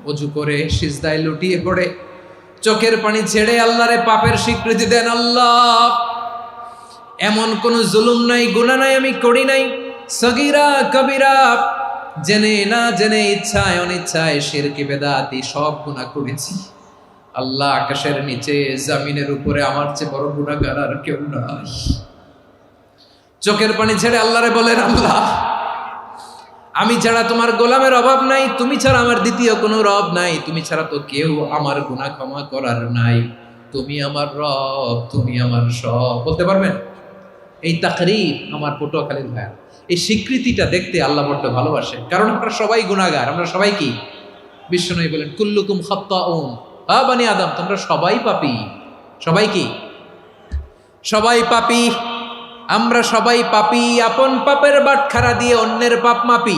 অজু করে সিজদায় লুটিয়ে পড়ে চোখের পানি ছেড়ে আল্লাহরে পাপের স্বীকৃতি দেন। আল্লাহ, এমন কোন জুলুম নাই, গুনাহ নাই আমি করি নাই, সগীরা কবিরা, জেনে না জেনে, ইচ্ছায় অনিচ্ছায়, শিরকি বেদাতি সব গুনাহ করেছি। আল্লাহ, আকাশের নিচে জমিনের উপরে আমার চেয়ে বড় গুনাহগার আর কেউ নাই। চোখের পানি ছেড়ে আল্লাহরে বলেন, আল্লাহ, আমি ছাড়া তোমার গোলামের অভাব নাই, তুমি ছাড়া আমার দ্বিতীয় কোনো রব নাই, তুমি ছাড়া তো কেউ আমার গুনাহ ক্ষমা করার নাই, তুমি আমার রব, তুমি আমার সব। বলতে পারবেন? এই তাকরীর আমার পটুয়াখালীর ভাইয়া, এই স্বীকৃতিটা দেখতে আল্লাহ বড্ড ভালোবাসে, কারণ আমরা সবাই গুনাহগার। আমরা সবাই কি? বিশ্বনবী বলেন, কুল্লুকুম খাত্তাউন, বানি আদম, তোমরা সবাই পাপী। সবাই কি? সবাই পাপী। আমরা সবাই পাপী। আপন পাপের বাটখারা দিয়ে অন্যের পাপ মাপি।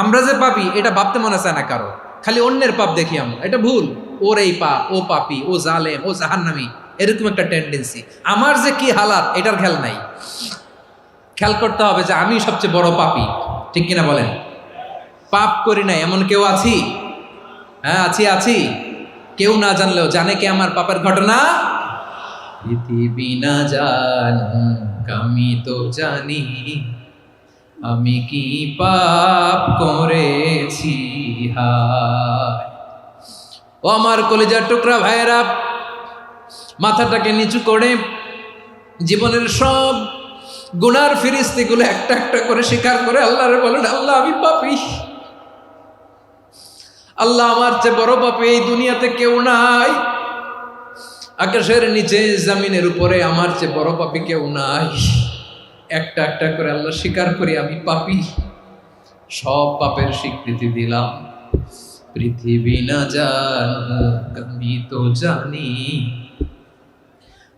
আমরা যে পাপী এটা ভাবতে মনে চায় না কারো, খালি অন্যের পাপ দেখি আমরা, এটা ভুল। ওর এই পাপ, ও পাপী, ও জালেম, ও জাহান্নামী, এরকম একটা টেন্ডেন্সি। আমার যে কি হালাত এটার খেয়াল নাই। খেয়াল করতে হবে যে আমি সবচেয়ে বড় পাপী, ঠিক কিনা বলেন? পাপ করি নাই এমন কেউ আছি? হ্যাঁ, আছি। কেউ না জানলেও জানে কে আমার পাপের ঘটনা? পৃথিবী না জানুক আমি তো জানি, আমি কি পাপ করেছি। হায় ও আমার কলিজার টুকরা ভাইয়েরা, মাথাটাকে নিচু করে জীবনের সব গুনার ফিরিস্তিগুলো একটা একটা করে স্বীকার করে আল্লাহরে বলেন, আল্লাহ, আমি পাপী। আল্লাহ, আমার চেয়ে বড় পাপী এই দুনিয়াতে কেউ নাই। আকাশের নিচে জমিনের উপরে আমার চেয়ে বড় পাপী কেউ নাই। একটা একটা করে আল্লাহ স্বীকার করি আমি পাপী। সব পাপের স্বীকৃতি দিলাম। পৃথিবী না জানুক আমি তো জানি,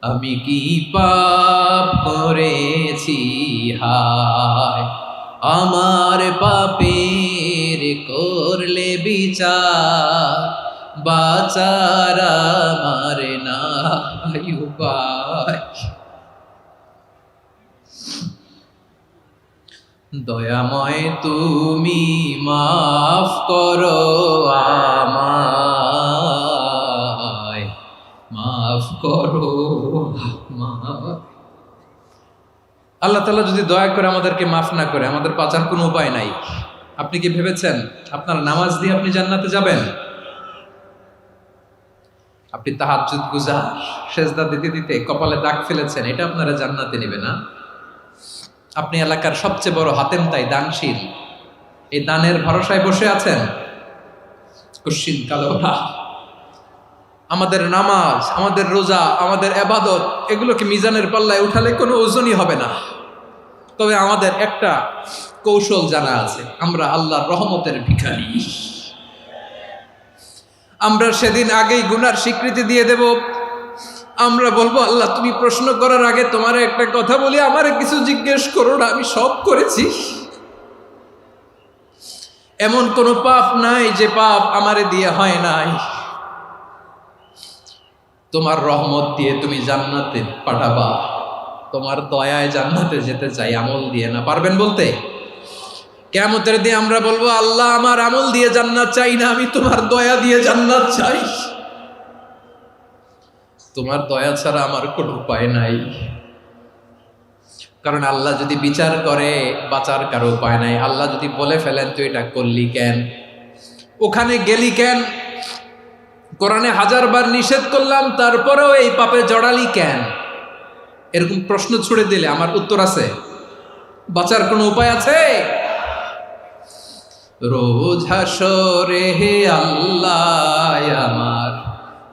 আমি কি পাপ করেছি। হায় আমার পাপের করলে বিচার, বাচার আমার নাই উপায়। দয়াময় তুমি মাফ করো আমায়, মাফ করো আমায়। আল্লাহ তাআলা যদি দয়া করে আমাদেরকে মাফ না করে, আমাদের বাঁচার কোনো উপায় নাই। আপনি কি ভেবেছেন আপনার নামাজ দিয়ে আপনি জান্নাতে যাবেন? আপনি তাহাজ্জুদ গুজার, সেজদা দিতে দিতে কপালে দাগ ফেলেছেন, এটা আপনারা জান্নাতে নেবে না? আপনি এলাকার সবচেয়ে বড় হাতেম তাই, দানশীল, এই দানের ভরসায় বসে আছেন, কুশ্চিন কালো না। আমাদের নামাজ, আমাদের রোজা, আমাদের ইবাদত, এগুলোকে মিজানের পাল্লায় উঠালে কোনো ওজনই হবে না। তবে আমাদের একটা কৌশল জানা আছে, আমরা আল্লাহর রহমতের ভিখারি। আমরা সেদিন আগেই গুনার স্বীকৃতি দিয়ে দেব। আমরা বলবো, আল্লাহ, তুমি প্রশ্ন করার আগে তোমার একটা কথা বলি, আমারে কিছু জিজ্ঞেস করো না, আমি সব করেছি। এমন কোন পাপ নাই যে পাপ আমারে দিয়ে হয় নাই। তোমার রহমত দিয়ে তুমি জান্নাতে পাঠাবা, তোমার দয়ায় জান্নাতে যেতে চাই, আমল দিয়ে না। পারবেন বলতে? কিয়ামতের দিন আমরা বলবো, আল্লাহ, আমার আমল দিয়ে জান্নাত চাই না, আমি তোমার দয়া দিয়ে জান্নাত চাই। তোমার দয়া ছাড়া আমার কোনো উপায় নাই। কারণ আল্লাহ যদি বিচার করে, বাঁচার কারো উপায় নাই। আল্লাহ যদি বলে ফেলেন তুই এটা করলি কেন, ওখানে গেলি কেন, কোরআনে 1000 বার নিষেধ করলাম তারপরেও এই পাপে জড়ালি কেন, এরকম প্রশ্ন ছুড়ে দিলে আমার উত্তর আছে? বাঁচার কোনো উপায় আছে? রোজ হাসরে হে আল্লাহ আমার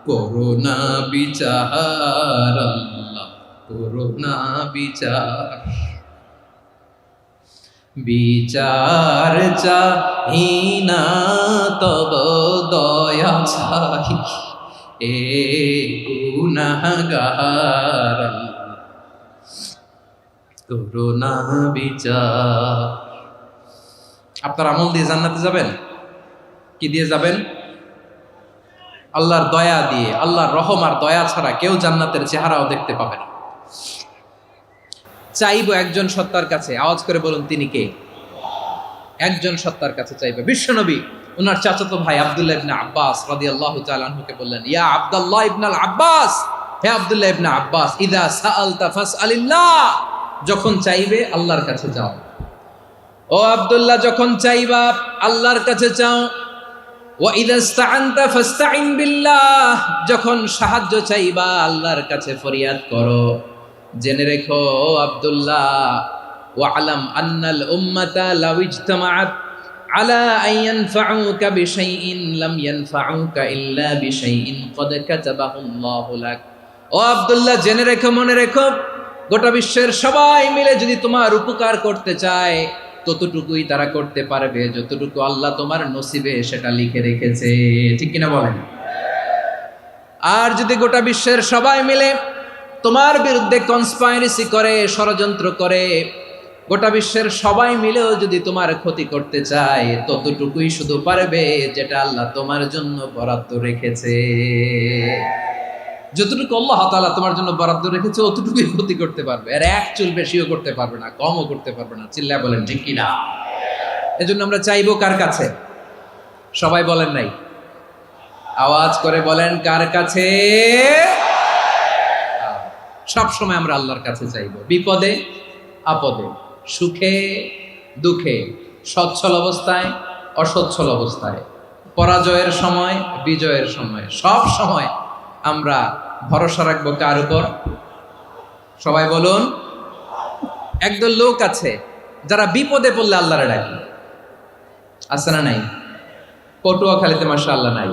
করুণা বিচার, আল্লাহ করুণা বিচার। বিচার চাহি না তব দয়া চাহি, এ গুনাহগার, আল্লাহ করুণা বিচার। আপনার আমল দিয়ে জান্নাতে যাবেন? কি দিয়ে যাবেন? আল্লাহর দয়া দিয়ে। আল্লাহর রহম আর দয়া ছাড়া কেউ জান্নাতের চেহারাও দেখতে পাবে না। চাইবো একজন সত্তার কাছে, আওয়াজ করে বলুন তিনি কে? একজন সত্তার কাছে চাইবো, বিশ্বনবী ওনার চাচাতো ভাই আব্দুল্লাহ ইবনে আব্বাস রাদিয়াল্লাহু তাআলা আনহুকে বললেন, ইয়া আব্দুল্লাহ ইবনে আব্বাস, হে আব্দুল্লাহ ইবনে আব্বাস, ইযা সাআলতা ফাসআলিল্লাহ, যখন চাইবে আল্লাহর কাছে যাও। ও আব্দুল্লাহ, যখন চাইবা আল্লাহর কাছে চাও। ওয়া ইযা ইসতাআনতা ফাসতাইন বিল্লাহ, যখন সাহায্য চাইবা আল্লাহর কাছে ফরিয়াদ করো। জেনে রেখো আব্দুল্লাহ, ওয়া'লাম আন্নাল উম্মাতা লাউ ইজতামাআত আলা আন ইয়ানফাউকা বিশাইইন লাম ইয়ানফাউকা ইল্লা বিশাইইন ক্বাদ কাতাবাহু আল্লাহু লাক। ও আব্দুল্লাহ, জেনে রেখো, মনে রেখো, গোটা বিশ্বের সবাই মিলে যদি তোমার উপকার করতে চায় ততটুকুই তারা করতে পারবে যতটুকু আল্লাহ তোমার নসিবে সেটা লিখে রেখেছে। ঠিক কিনা বলেন? আর যদি গোটা বিশ্বের সবাই মিলে তোমার বিরুদ্ধে কনস্পাইরেসি করে, ষড়যন্ত্র করে, গোটা বিশ্বের সবাই মিলেও যদি তোমার ক্ষতি করতে চায় ততটুকুই শুধু পারবে যেটা আল্লাহ তোমার জন্য বরাদ্দ রেখেছে। যতটুকু আল্লাহ তাআলা তোমার জন্য বরাদ্দ রেখেছে অতটুকুই ক্ষতি করতে পারবে, আর এক চুল বেশিও করতে পারবে না, কমও করতে পারবে না। চিল্লায় বলেন ঠিক কিনা? এজন্য আমরা চাইবো কার কাছে? সবাই বলেন নাই, আওয়াজ করে বলেন কার কাছে? সব সময় আমরা আল্লাহর কাছে চাইবো, বিপদে আপদে, সুখে দুঃখে, সচ্ছল অবস্থায় অসচ্ছল অবস্থায়, পরাজয়ের সময় বিজয়ের সময়, সব সময় আমরা ভরসা রাখবো কার উপর? সবাই বলুন। একদল লোক আছে যারা বিপদে পড়লে আল্লাহরে ডাকে, আছে না নাই? পটুয়াখালীতে মাশাআল্লাহ নাই।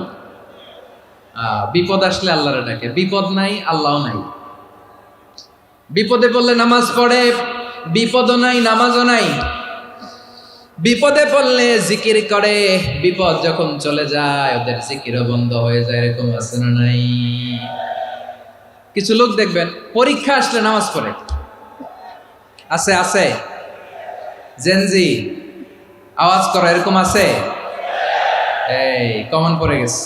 বিপদ আসলে আল্লাহরে ডাকে, বিপদ নাই আল্লাহও নাই। বিপদে পড়লে নামাজ পড়ে, বিপদও নাই নামাজও নাই। বিপদে পড়লে জিকির করে, বিপদ যখন চলে যায় ওদের জিকিরও বন্ধ হয়ে যায়। এরকম আছে না নাই? কিছু লোক দেখবেন পরীক্ষা আসলে নামাজ পড়ে, আছে আছে। জেনজি আওয়াজ করো, এরকম আছে? এই কমন পড়ে গেছে,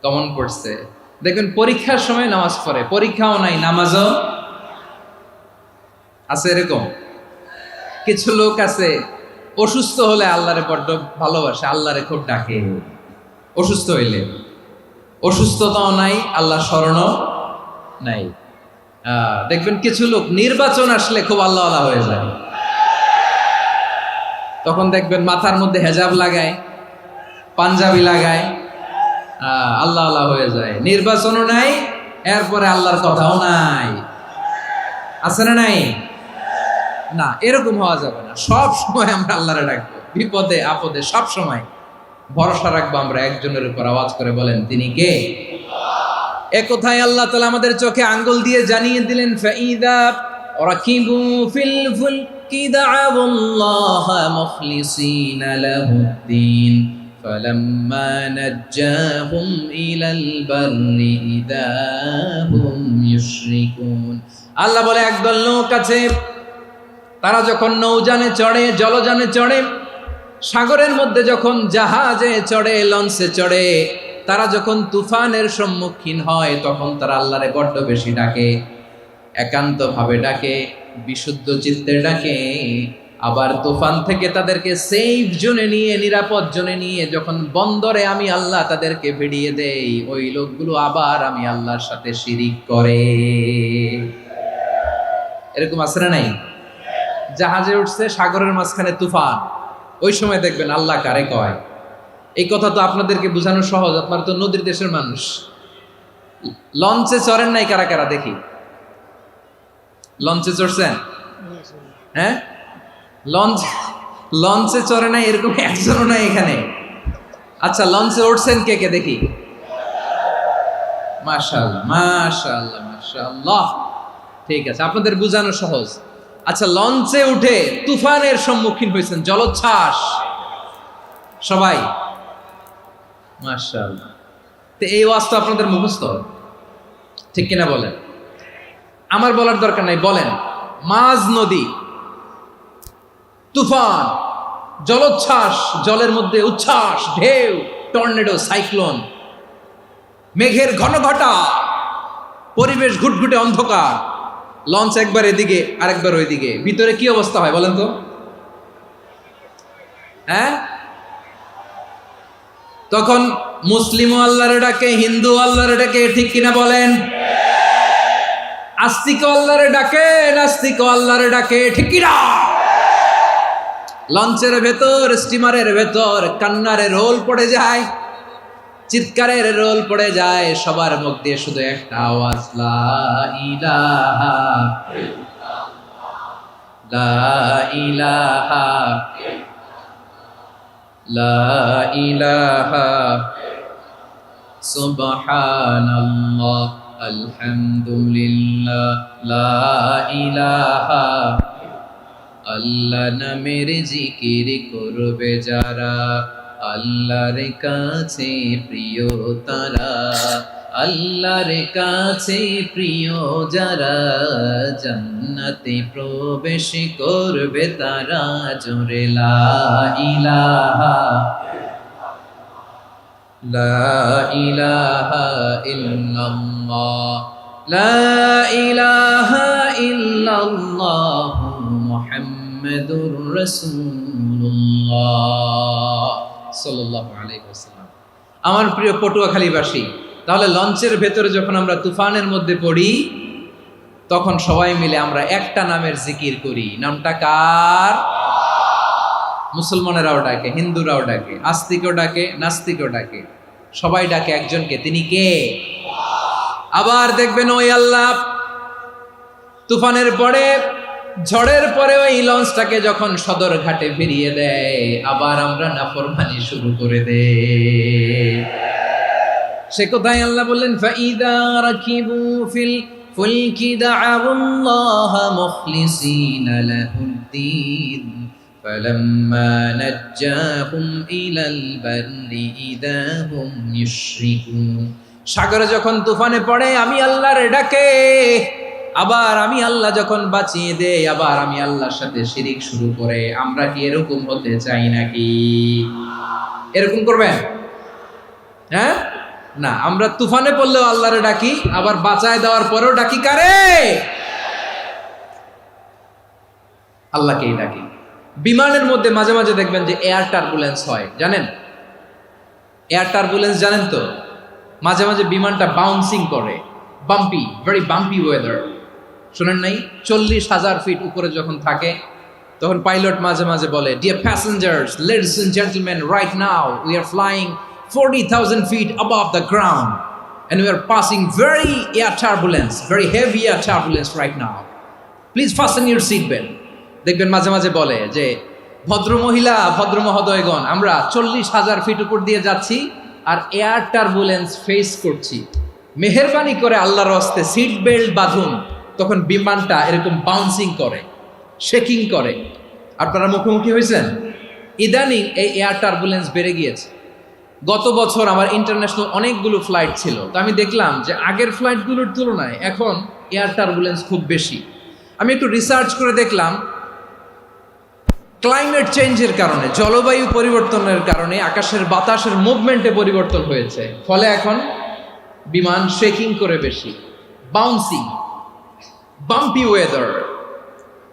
কমন পড়ছে। দেখবেন পরীক্ষার সময় নামাজ পড়ে, পরীক্ষাও নাই নামাজও আছে। এরকম কিছু লোক আছে অসুস্থ হলে আল্লাহরে বড্ড ভালোবাসে, আল্লাহরে খুব ডাকে। অসুস্থ হইলে অসুস্থতাও নাই, আল্লাহ স্মরণও নাই। দেখবেন কিছু লোক নির্বাচন আসলে খুব আল্লাহওয়ালা হয়ে যায়, তখন দেখবেন মাথার মধ্যে হেজাব লাগায়, পাঞ্জাবি লাগায়, আল্লাহ আল্লাহ হয়ে যায়। নির্বাচনও নাই, এরপরে আল্লাহর কথাও নাই। আছে না নাই? না, এরকম হওয়া যাবে না। সব সময় আমরা আল্লাহরে ডাকবো, বিপদে আপদে সব সময় ভরসা রাখবো আমরা একজনের উপর। আওয়াজ করে বলেন তিনি কে? এ কথায় আল্লাহ তাআলা আমাদের চোখে আঙ্গুল দিয়ে জানিয়ে দিলেন, ফাইদা রাকিবু ফিল ফুলকি দা'আউল্লাহা মুখলিসিনা লাহুদ্দিন ফালাম্মা নাজ্জাহুম ইলাল বাররি ইযা হুম ইউশরিকুন। আল্লাহ বলে একদল লোক আছে, তারা যখন নৌযানে চড়ে, জলযানে চড়ে, সাগরের মধ্যে যখন জাহাজে চড়ে, লঞ্চে চড়ে, তারা যখন তুফানের সম্মুখীন হয় তখন তারা আল্লাহরে বড্ড বেশি ডাকে, একান্তভাবে ডাকে, বিশুদ্ধ চিত্তে ডাকে। আবার তুফান থেকে তাদেরকে সেফ জোনে নিয়ে, নিরাপদ জোনে নিয়ে যখন বন্দরে আমি আল্লাহ তাদেরকে ভিড়িয়ে দেই, ওই লোকগুলো আবার আমি আল্লাহর সাথে শিরিক করে। এরকম আছে না নাই? জাহাজে উঠছে, সাগরের মাঝখানে তুফান, ওই সময় দেখবেন আল্লাহ কারে কয়। এই কথা তো আপনাদেরকে বোঝানো সহজ, আপনারা তো নদীর দেশের মানুষ। লঞ্চে চড়েন নাই কারা কারা? দেখি, লঞ্চে চড়ছেন? হ্যাঁ, লঞ্চে চড়ে নাই এরকম একজনও নাই এখানে। আচ্ছা, লঞ্চে উঠছেন কে কে? দেখি। মাশাআল্লাহ মাশাআল্লাহ মাশাআল্লাহ, ঠিক আছে, আপনাদের বোঝানো সহজ। আচ্ছা, লঞ্চে উঠে তুফানের সম্মুখীন হয়েছেন, জলোচ্ছ্বাস সবাই, মাশাআল্লাহ। তো এই ওয়াজ তো আপনাদের মুখস্থ, ঠিক কিনা বলেন? আমার বলার দরকার নাই, বলেন। মাঝ নদী, তুফান, জলোচ্ছ্বাস, জলের মধ্যে উচ্ছ্বাস, ঢেউ, টর্নেডো, সাইক্লোন, মেঘের ঘনঘটা, পরিবেশ ঘুটঘুটে অন্ধকার, লঞ্চ একবার এদিকে আরেকবার ওইদিকে, ভিতরে কি অবস্থা হয় বলেন তো? হ্যাঁ, তখন মুসলিমও আল্লাহরে ডাকে, হিন্দু আল্লাহরে ডাকে, ঠিক কিনা বলেন? আস্তিক আল্লাহরে ডাকে, নাস্তিক আল্লাহরে ডাকে, ঠিক কিনা? লঞ্চের ভেতর, স্টিমারের ভেতর কান্নারে রোল পড়ে যায়, চিৎকারের রোল পড়ে যায়, সবার মুখ দিয়ে শুধু একটা আওয়াজ, লা ইলাহা লা ইলাহা লা ইলাহা সুবহানাল্লাহ আলহামদুলিল্লাহ লা ইলাহা। আল্লাহ নামের জিকির করবে যারা, আল্লাহর কাছে প্রিয় তারা, আল্লাহর কাছে প্রিয় যারা, জান্নাতে প্রবেশ করবে তারা, জোরে লা ইলাহা লা ইলাহা ইল্লাল্লাহ লা ইলাহা ইল্লাল্লাহ মুহাম্মাদুর রাসূলুল্লাহ সাল্লাল্লাহু আলাইহি ওয়াসাল্লাম। আমার প্রিয় পটুয়াখালীবাসী, তাহলে লঞ্চের ভেতরে যখন আমরা তুফানের মধ্যে পড়ি, তখন সবাই মিলে আমরা একটা নামের জিকির করি। নামটা কার? মুসলমানেরাও ডাকে, হিন্দুরাও ডাকে, আস্তিকও ডাকে, নাস্তিকও ডাকে, সবাই ডাকে একজনকে, তিনি কে? আবার দেখবেন ওই আল্লাহ তুফানের পরে, ঝড়ের পরে ওই লঞ্চটাকে যখন সদর ঘাটে ফিরিয়ে দেয়, আবার আমরা নাফরমানি শুরু করে দেই। সে কোথায়? আল্লাহ বললেন, ফাইদা রাকিবু ফিল ফুলকি দা'আউল্লাহা মুখলিসিনা লাহুদ্দিন ফালাম্মা নাজ্জাহুম ইলাল বাররি ইযা হুম ইউশরিকুন। সাগরে যখন তুফানে পড়ে আমি আল্লাহর ডাকে, আবার আমি আল্লাহ যখন বাঁচিয়ে দেই, আবার আমি আল্লাহর সাথে শিরিক শুরু করে। আমরা কি এরকম হতে চাই নাকি? এরকম করবেন? হ্যাঁ না, আমরা তুফানে পড়লেও আল্লাহরে ডাকি, আবার বাঁচায় দেওয়ার পরেও ডাকি কারে? আল্লাহকেই ডাকি। বিমানের মধ্যে মাঝে মাঝে দেখবেন যে এয়ার টার্বুলেন্স হয়, জানেন? এয়ার টার্বুলেন্স জানেন তো? মাঝে মাঝে বিমানটা বাউন্সিং করে, বাম্পি, ভেরি বাম্পি ওয়েদার। শোনেন নাই? 40,000 ফিট উপরে যখন থাকে, তখন পাইলট মাঝে মাঝে বলে, dear passengers, ladies and gentleman, right now we are flying 40,000 feet above the ground and we are passing very air turbulence, very heavy air turbulence right now. Please fasten your seat belt. দেখবেন মাঝে মাঝে বলে যে, ভদ্র মহিলা, ভদ্র মহোদয়গণ, আমরা 40,000 ফিট উপর দিয়ে যাচ্ছি আর এয়ার টার্বুলেন্স ফেস করছি, মেহেরবানি করে আল্লাহর হস্তে সিট বেল্ট বাঁধুন। তখন বিমানটা এরকম বাউন্সিং করে, শেকিং করে। আপনারা মুখোমুখি হয়েছেন? ইদানিং এই এয়ার টার্বুলেন্স বেড়ে গিয়েছে। গত বছর আমার ইন্টারন্যাশনাল অনেকগুলো ফ্লাইট ছিল, তো আমি দেখলাম যে আগের ফ্লাইটগুলোর তুলনায় এখন এয়ার টার্বুলেন্স খুব বেশি। আমি একটু রিসার্চ করে দেখলাম, ক্লাইমেট চেঞ্জের কারণে, জলবায়ু পরিবর্তনের কারণে আকাশের বাতাসের মুভমেন্টে পরিবর্তন হয়েছে, ফলে এখন বিমান শেকিং করে বেশি, বাউন্সিং, বাম্পি ওয়েদার।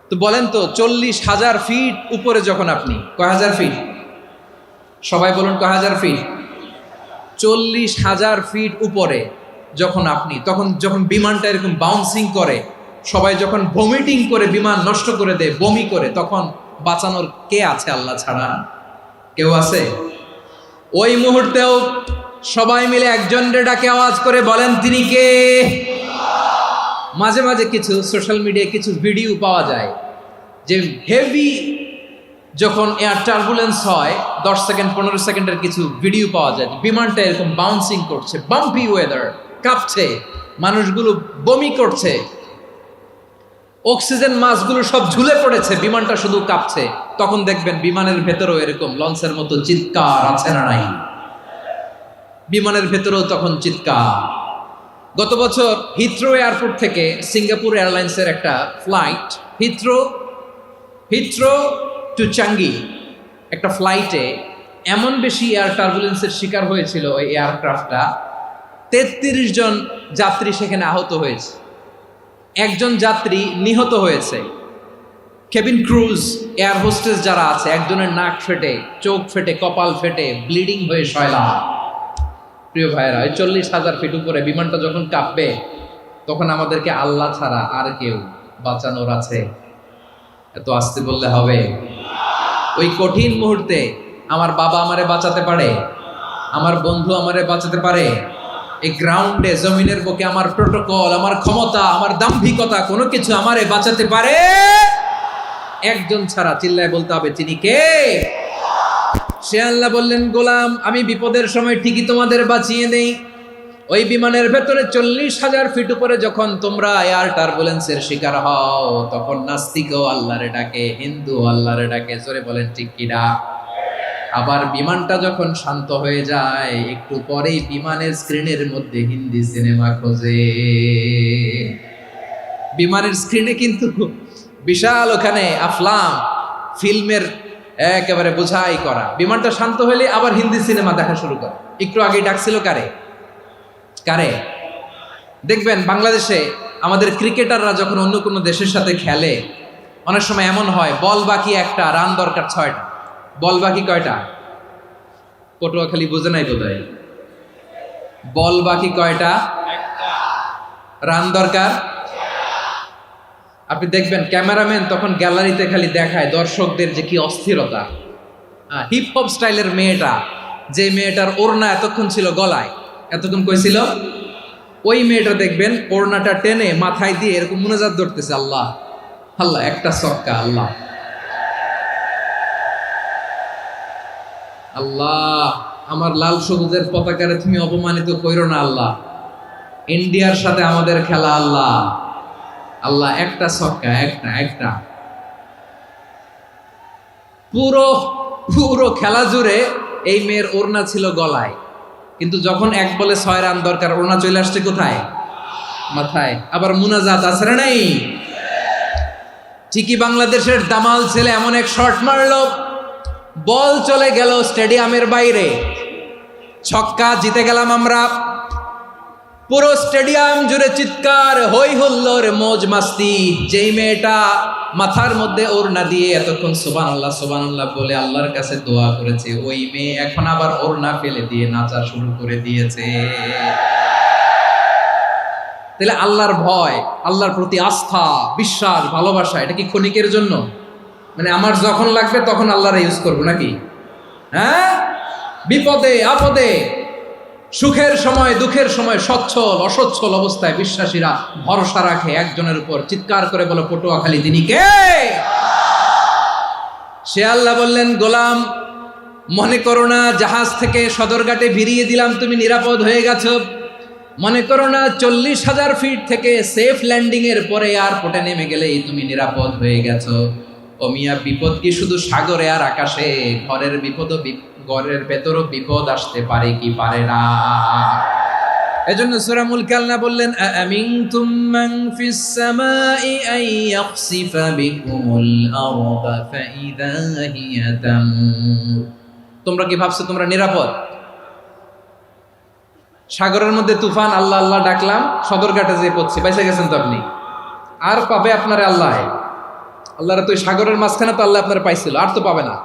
তো বলেন তো, 40,000 ফিট উপরে যখন আপনি, কয় হাজার ফিট? সবাই বলুন, কয় হাজার ফিট? 40,000 ফিট উপরে যখন আপনি, তখন যখন বিমানটা এরকম বাউন্সিং করে, সবাই যখন ভমিটিং করে বিমান নষ্ট করে দেয়, বমি করে, তখন বাঁচানোর কে আছে আল্লাহ ছাড়া? কেউ আছে? ওই মুহূর্তেও সবাই মিলে একজনের ডাকে আওয়াজ করে বলেন, তিনি কে? মাঝে মাঝে কিছু সোশ্যাল মিডিয়ায় কিছু ভিডিও পাওয়া যায় যে হেভি যখন এয়ার টার্বুলেন্স হয়, 10 সেকেন্ড 15 সেকেন্ডের কিছু ভিডিও পাওয়া যায়, বিমানটা এরকম বাউন্সিং করছে, বাম্পি ওয়েদার, কাঁপছে, মানুষগুলো বমি করছে, অক্সিজেন মাস্কগুলো সব ঝুলে পড়েছে, বিমানটা শুধু কাঁপছে। তখন দেখবেন বিমানের ভেতরেও এরকম লঞ্চের মতো চিৎকার আছে না নাই? বিমানের ভেতরেও তখন চিৎকার। গত বছর হিথ্রো এয়ারপোর্ট থেকে সিঙ্গাপুর এয়ারলাইন্সের একটা ফ্লাইট, হিথ্রো টু চাঙ্গি, একটা ফ্লাইটে এমন বেশি এয়ার টার্বুলেন্সের শিকার হয়েছিল ওই এয়ারক্রাফটটা, 33 জন যাত্রী সেখানে আহত হয়েছে, একজন যাত্রী নিহত হয়েছে। কেবিন ক্রুজ, এয়ার হোস্টেস যারা আছে, একজনের নাক ফেটে, চোখ ফেটে, কপাল ফেটে, ব্লিডিং হয়ে শয়লা। প্রিয় ভাইয়েরা, ওই 40,000 ফিট উপরে বিমানটা যখন কাঁপবে, তখন আমাদেরকে আল্লাহ ছাড়া আর কেউ বাঁচানোর আছে? এত আসতে বললে হবে? ওই কঠিন মুহূর্তে আমার বাবা আমারে বাঁচাতে পারে, আমার বন্ধু আমারে বাঁচাতে পারে? এই গ্রাউন্ডে, জমিনের বুকে আমার প্রোটোকল, আমার ক্ষমতা, আমার দাম্ভিকতা, কোনো কিছু আমারে বাঁচাতে পারে? একজন ছাড়া। চিল্লায় বলতে হবে, তিনি কে? সে আল্লাহ বললেন, গোলাম, আমি বিপদের সময় ঠিকই তোমাদের বাঁচিয়ে দেই। ওই বিমানের ভেতরে 40,000 ফিট উপরে যখন তোমরা এয়ার টার্বুলেন্সের শিকার হও, তখন নাস্তিকও আল্লাহরে ডাকে, হিন্দু আল্লাহরে ডাকে। জোরে বলেন ঠিক কিনা? আবার বিমানটা যখন শান্ত হয়ে যায়, একটু পরেই বিমানের স্ক্রিনের মধ্যে হিন্দি সিনেমা খোঁজে। বিমানের স্ক্রিনে কিন্তু বিশাল ওখানে আফলাম ফিল্মের একেবারে বোঝাই করা। বিমানটা শান্ত হলে আবার হিন্দি সিনেমা দেখা শুরু করে। একটু আগে ডাকছিল কারে? কারে? দেখবেন বাংলাদেশে আমাদের ক্রিকেটাররা যখন অন্য কোনো দেশের সাথে খেলে, অনেক সময় এমন হয়, বল বাকি একটা, রান দরকার 6টা। বল বাকি কয়টা? পটুয়াখালী বুঝে নাই বোধহয়। বল বাকি কয়টা? রান দরকার। আপনি দেখবেন ক্যামেরাম্যান তখন গ্যালারিতে খালি দেখায় দর্শকদের যে কি অস্থিরতা। হিপ হপ স্টাইলের মেয়েটা, যে মেয়েটার ওড়না এতক্ষণ ছিল গলায়, এতক্ষণ কই ছিল, ওই মেয়েটা দেখবেন ওড়নাটা টেনে মাথায় দিয়ে এরকম মুনাজাত ধরতেছে, আল্লাহ আল্লাহ, একটা ছক্কা, আল্লাহ আল্লাহ, আমার লাল সবুজের পতাকারে তুমি অপমানিত কইরো না আল্লাহ, ইন্ডিয়ার সাথে আমাদের খেলা, আল্লাহ আল্লাহ, একটা ছক্কা, একটা। পুরো পুরো খেলা জুড়ে এই মেয়ের ওড়না ছিল গলায়, কিন্তু যখন 1 বলে 6 রান দরকার, ওড়না চলে আসছে কোথায়? মাথায়। আবার মুনাজাত আছে না নাই? ঠিকই বাংলাদেশের দামাল ছেলে এমন এক শট মারলো, বল চলে গেল স্টেডিয়ামের বাইরে, ছক্কা, জিতে গেলাম আমরা। পুরো স্টেডিয়াম জুড়ে চিৎকার, হই হুল্লোর, মৌজ মাস্তি। যেই মেয়েটা মাথার মধ্যে ওড়না দিয়ে এতক্ষণ সুবহানাল্লাহ সুবহানাল্লাহ বলে আল্লাহর কাছে দোয়া করেছে, ওই মেয়ে এখন আবার ওড়না ফেলে দিয়ে নাচা শুরু করে দিয়েছে। তাহলে আল্লাহর ভয়, আল্লাহর প্রতি আস্থা, বিশ্বাস, ভালোবাসা, এটা কি ক্ষণিকের জন্য? মানে আমার যখন লাগবে তখন আল্লাহরে ইউজ করবো নাকি? হ্যাঁ, বিপদে আপদে, সুখের সময় দুঃখের সময়, সচ্ছল অসচ্ছল অবস্থায় বিশ্বাসীরা ভরসা রাখে একজনের উপর। চিৎকার করে বলো, পটুয়াখালী, তিনি কে? সে আল্লাহ বললেন, গোলাম, মনে করো না জাহাজ থেকে সদরঘাটে ভিড়িয়ে দিলাম, তুমি নিরাপদ হয়ে গেছো। মনে করো না 40,000 ফিট থেকে সেফ ল্যান্ডিং এর পরে এয়ারপোর্টে নেমে গেলেই তুমি নিরাপদ হয়ে গেছো। ও মিয়া, বিপদ কি শুধু সাগরে আর আকাশে? ঘরের বিপদও, ঘরের ভেতরও বিপদ আসতে পারে কি পারে না? এজন্য সূরা মুলক আল্লাহ বললেন, আমিনতুম মান ফিস সামাই আন ইয়াখসিফা বিকুমুল আরদা ফাইদা হিয়া তামুর। তোমরা কি ভাবছো তোমরা নিরাপদ? সাগরের মধ্যে তুফান, আল্লাহ আল্লাহ ডাকলাম, সদরঘাটে যেয়ে পড়ছি, বাইসে গেছেন তো আপনি। আর পাবে আপনারে আল্লাহ? আল্লাহরা তো সাগরের মাঝখানে তো আল্লাহ আপনারা পাইছিল, আর তো পাবে না।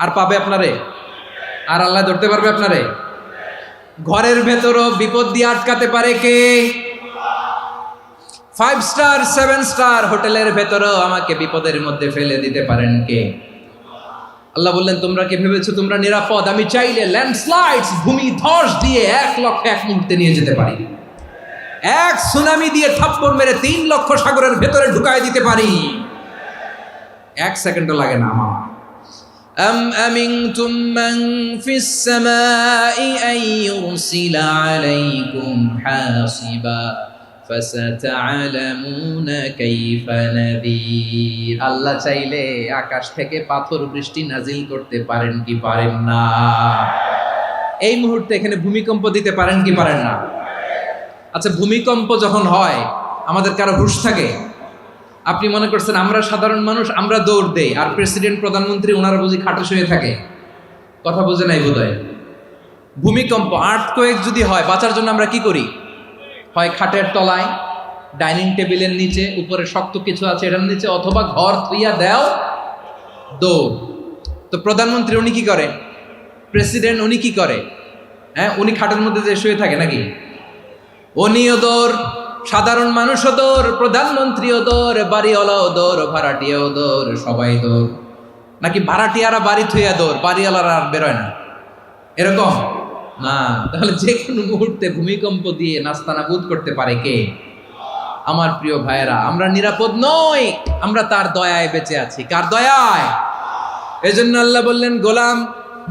আর পাবে আপনারে? আর আল্লাহ ধরতে পারবে আপনারে? ঘরের ভেতরও বিপদ দিয়ে আটকাতে পারে কে? 5 স্টার 7 স্টার হোটেলের ভেতরেও আমাকে বিপদের মধ্যে ফেলে দিতে পারেন কে? আল্লাহ বললেন, তোমরা কি ভেবেছো তোমরা নিরাপদ? আমি চাইলে ল্যান্ডস্লাইডস, ভূমি ধস দিয়ে 1 লক্ষ 1 মুহূর্তে নিয়ে যেতে পারি। 1 সুনামি দিয়ে থাপ্পড় মেরে 3 লক্ষ সাগরের ভেতরে ঢুকায় দিতে পারি। 1 সেকেন্ডও লাগে না আমার। أم أمنتم من في السماء أن يرسل عليكم حاصبا فستعلمون كيف نذير। আল্লাহ চাইলে আকাশ থেকে পাথর বৃষ্টি নাজিল করতে পারেন কি পারেন না? এই মুহূর্তে এখানে ভূমিকম্প দিতে পারেন কি পারেন না? আচ্ছা, ভূমিকম্প যখন হয় আমাদের কারো হুঁশ থাকে? আপনি মনে করছেন আমরা সাধারণ মানুষ, আমরা দৌড় দেই, আর প্রেসিডেন্ট প্রধানমন্ত্রী ওনারা বুঝি খাটে শুয়ে থাকে? কথা বুঝে নাই বোধহয়। ভূমিকম্প, আর্থকোয়েক যদি হয়, বাঁচার জন্য আমরা কি করি? হয় খাটের তলায়, ডাইনিং টেবিলের নিচে, উপরে শক্ত কিছু আছে এটার নিচে, অথবা ঘর থুইয়া দেও দৌড়। তো প্রধানমন্ত্রী উনি কি করে, প্রেসিডেন্ট উনি কি করে? হ্যাঁ, উনি খাটের মধ্যে যে শুয়ে থাকে নাকি? উনিও দৌড়, সাধারণ মানুষও দৌড়, প্রধানমন্ত্রীও দৌড়, বাড়িওয়ালাও দৌড়, ভাড়াটিয়াও দৌড়, সবাই দৌড়। নাকি ভাড়াটিয়ারা বাড়ি থুইয়া দৌড়, বাড়িওয়ালারা আর বেরোয় না, এরকম না? তাহলে যে কোনো মুহূর্তে ভূমিকম্প দিয়ে নাস্তানাবুদ করতে পারে কে? আমার প্রিয় ভাইয়েরা, আমরা নিরাপদ নই, আমরা তার দয়ায় বেঁচে আছি। কার দয়ায়? এজন্য আল্লাহ বললেন, গোলাম,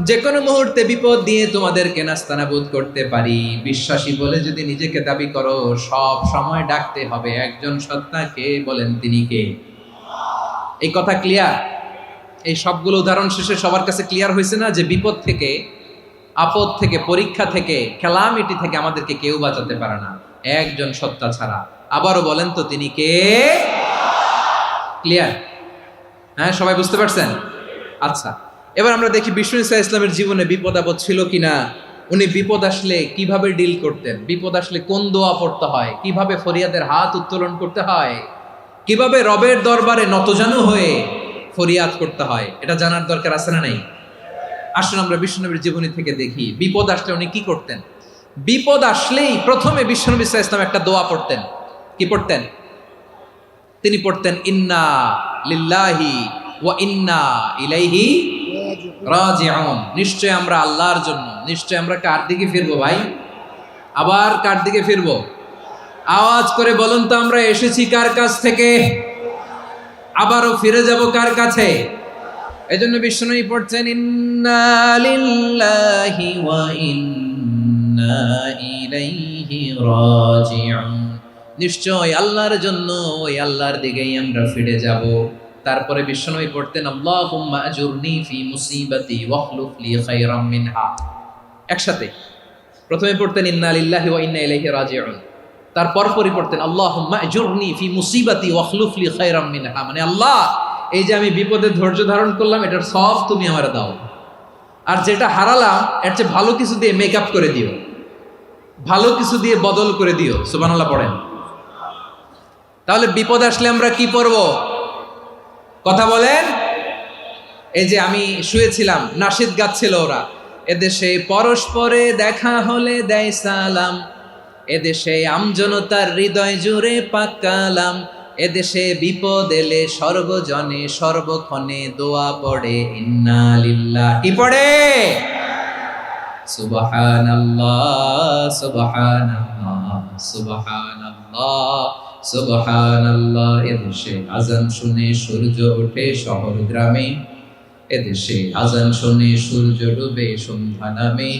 যে কোনো মুহূর্তে বিপদ দিয়ে তোমাদেরকে নাস্তানাবুদ করতে পারি। বিশ্বাসী বলে যদি নিজেকে দাবি করো, সব সময় ডাকতে হবে একজন সত্তাকে। বলেন তিনি কে? এই কথা ক্লিয়ার? এই সবগুলো উদাহরণ শেষে সবার কাছে ক্লিয়ার হয়েছে না যে বিপদ থেকে, আপদ থেকে, পরীক্ষা থেকে, ক্যালামিটি থেকে আমাদেরকে কেউ বাঁচাতে পারে না একজন সত্তা ছাড়া। আবারও বলেন তো তিনি কে? ক্লিয়ার? হ্যাঁ, সবাই বুঝতে পারছেন? আচ্ছা, এবার আমরা দেখি বিষ্ণু ঈসা ইসলামের জীবনে বিপদ আপদ ছিল কিনা। উনি বিপদ আসলে কিভাবে ডিল করতেন, বিপদ আসলে কোন দোয়া পড়তে হয়, কিভাবে ফরিয়াদের হাত উত্তোলন করতে হয়, কিভাবে রবের দরবারে নতজানু হয়ে ফরিয়াদ করতে হয়, এটা জানার দরকার আছে না নাই? আসুন আমরা বিশ্বনবীর জীবনী থেকে দেখি বিপদ আসলে উনি কি করতেন। বিপদ আসলেই প্রথমে বিশ্বনবী সাল্লাল্লাহু আলাইহি ওয়াসাল্লাম একটা দোয়া পড়তেন। কি পড়তেন? তিনি পড়তেন, ইন্না লিল্লাহি ওয়া ইন্না ইলাইহি রাজিউন। নিশ্চয় আমরা আল্লাহর জন্য, নিশ্চয় আমরা কার দিকে ফিরবো ভাই? আবার কার দিকে ফিরবো? আওয়াজ করে বলুন তো, আমরা এসেছি কার কাছ থেকে, আবারও ফিরে যাব কার কাছে? এজন্য বিষ্ণুই পড়ছেন, ইন্না লিল্লাহি ওয়া ইন্না ইলাইহি রাজিউন। নিশ্চয় আল্লাহর জন্য, ওই আল্লাহর দিকেই আমরা ফিরে যাব। তারপরে বিষ্ণুই পড়তেন, আল্লাহুম্মা আজুরনি ফি মুসিবাতি ওয়াখলুফ লি খায়রাম মিনহা। একসাথে প্রথমে পড়তেন ইন্না লিল্লাহি ওয়া ইন্না ইলাইহি রাজিউন, তারপর পরে পড়তেন আল্লাহুম্মা আজুরনি ফি মুসিবাতি ওয়াখলুফ লি খায়রাম মিনহা। মানে আল্লাহ, এই যে আমি বিপদে ধৈর্য ধারণ করলাম, এটার সব তুমি আমারে দাও, আর যেটা হারালাম এর চেয়ে ভালো কিছু দিয়ে মেকআপ করে দিও, ভালো কিছু দিয়ে বদল করে দিও। সুবহানাল্লাহ পড়েন। তাহলে বিপদ আসলে আমরা কি পড়ব? কথা বলেন। এই যে আমি শুয়েছিলাম, নাশিদ গাচ্ছিল ওরা, এদেশে পরস্পরে দেখা হলে দেয় সালাম, এদেশে আমজনতার হৃদয় জুড়ে পাকালাম, এদেশে বিপদ এলে সর্বজনে সর্বক্ষণে দোয়া পড়ে ইন্না লিল্লাহি। কি পড়ে? সুবহানাল্লাহ সুবহানাল্লাহ সুবহানাল্লাহ সুবহানাল্লাহ। এদেশে আজান শুনে সূর্য ওঠে শহর গ্রামে, এদেশে আজান শুনে সূর্য ডুবে সন্ধ্যা নামে,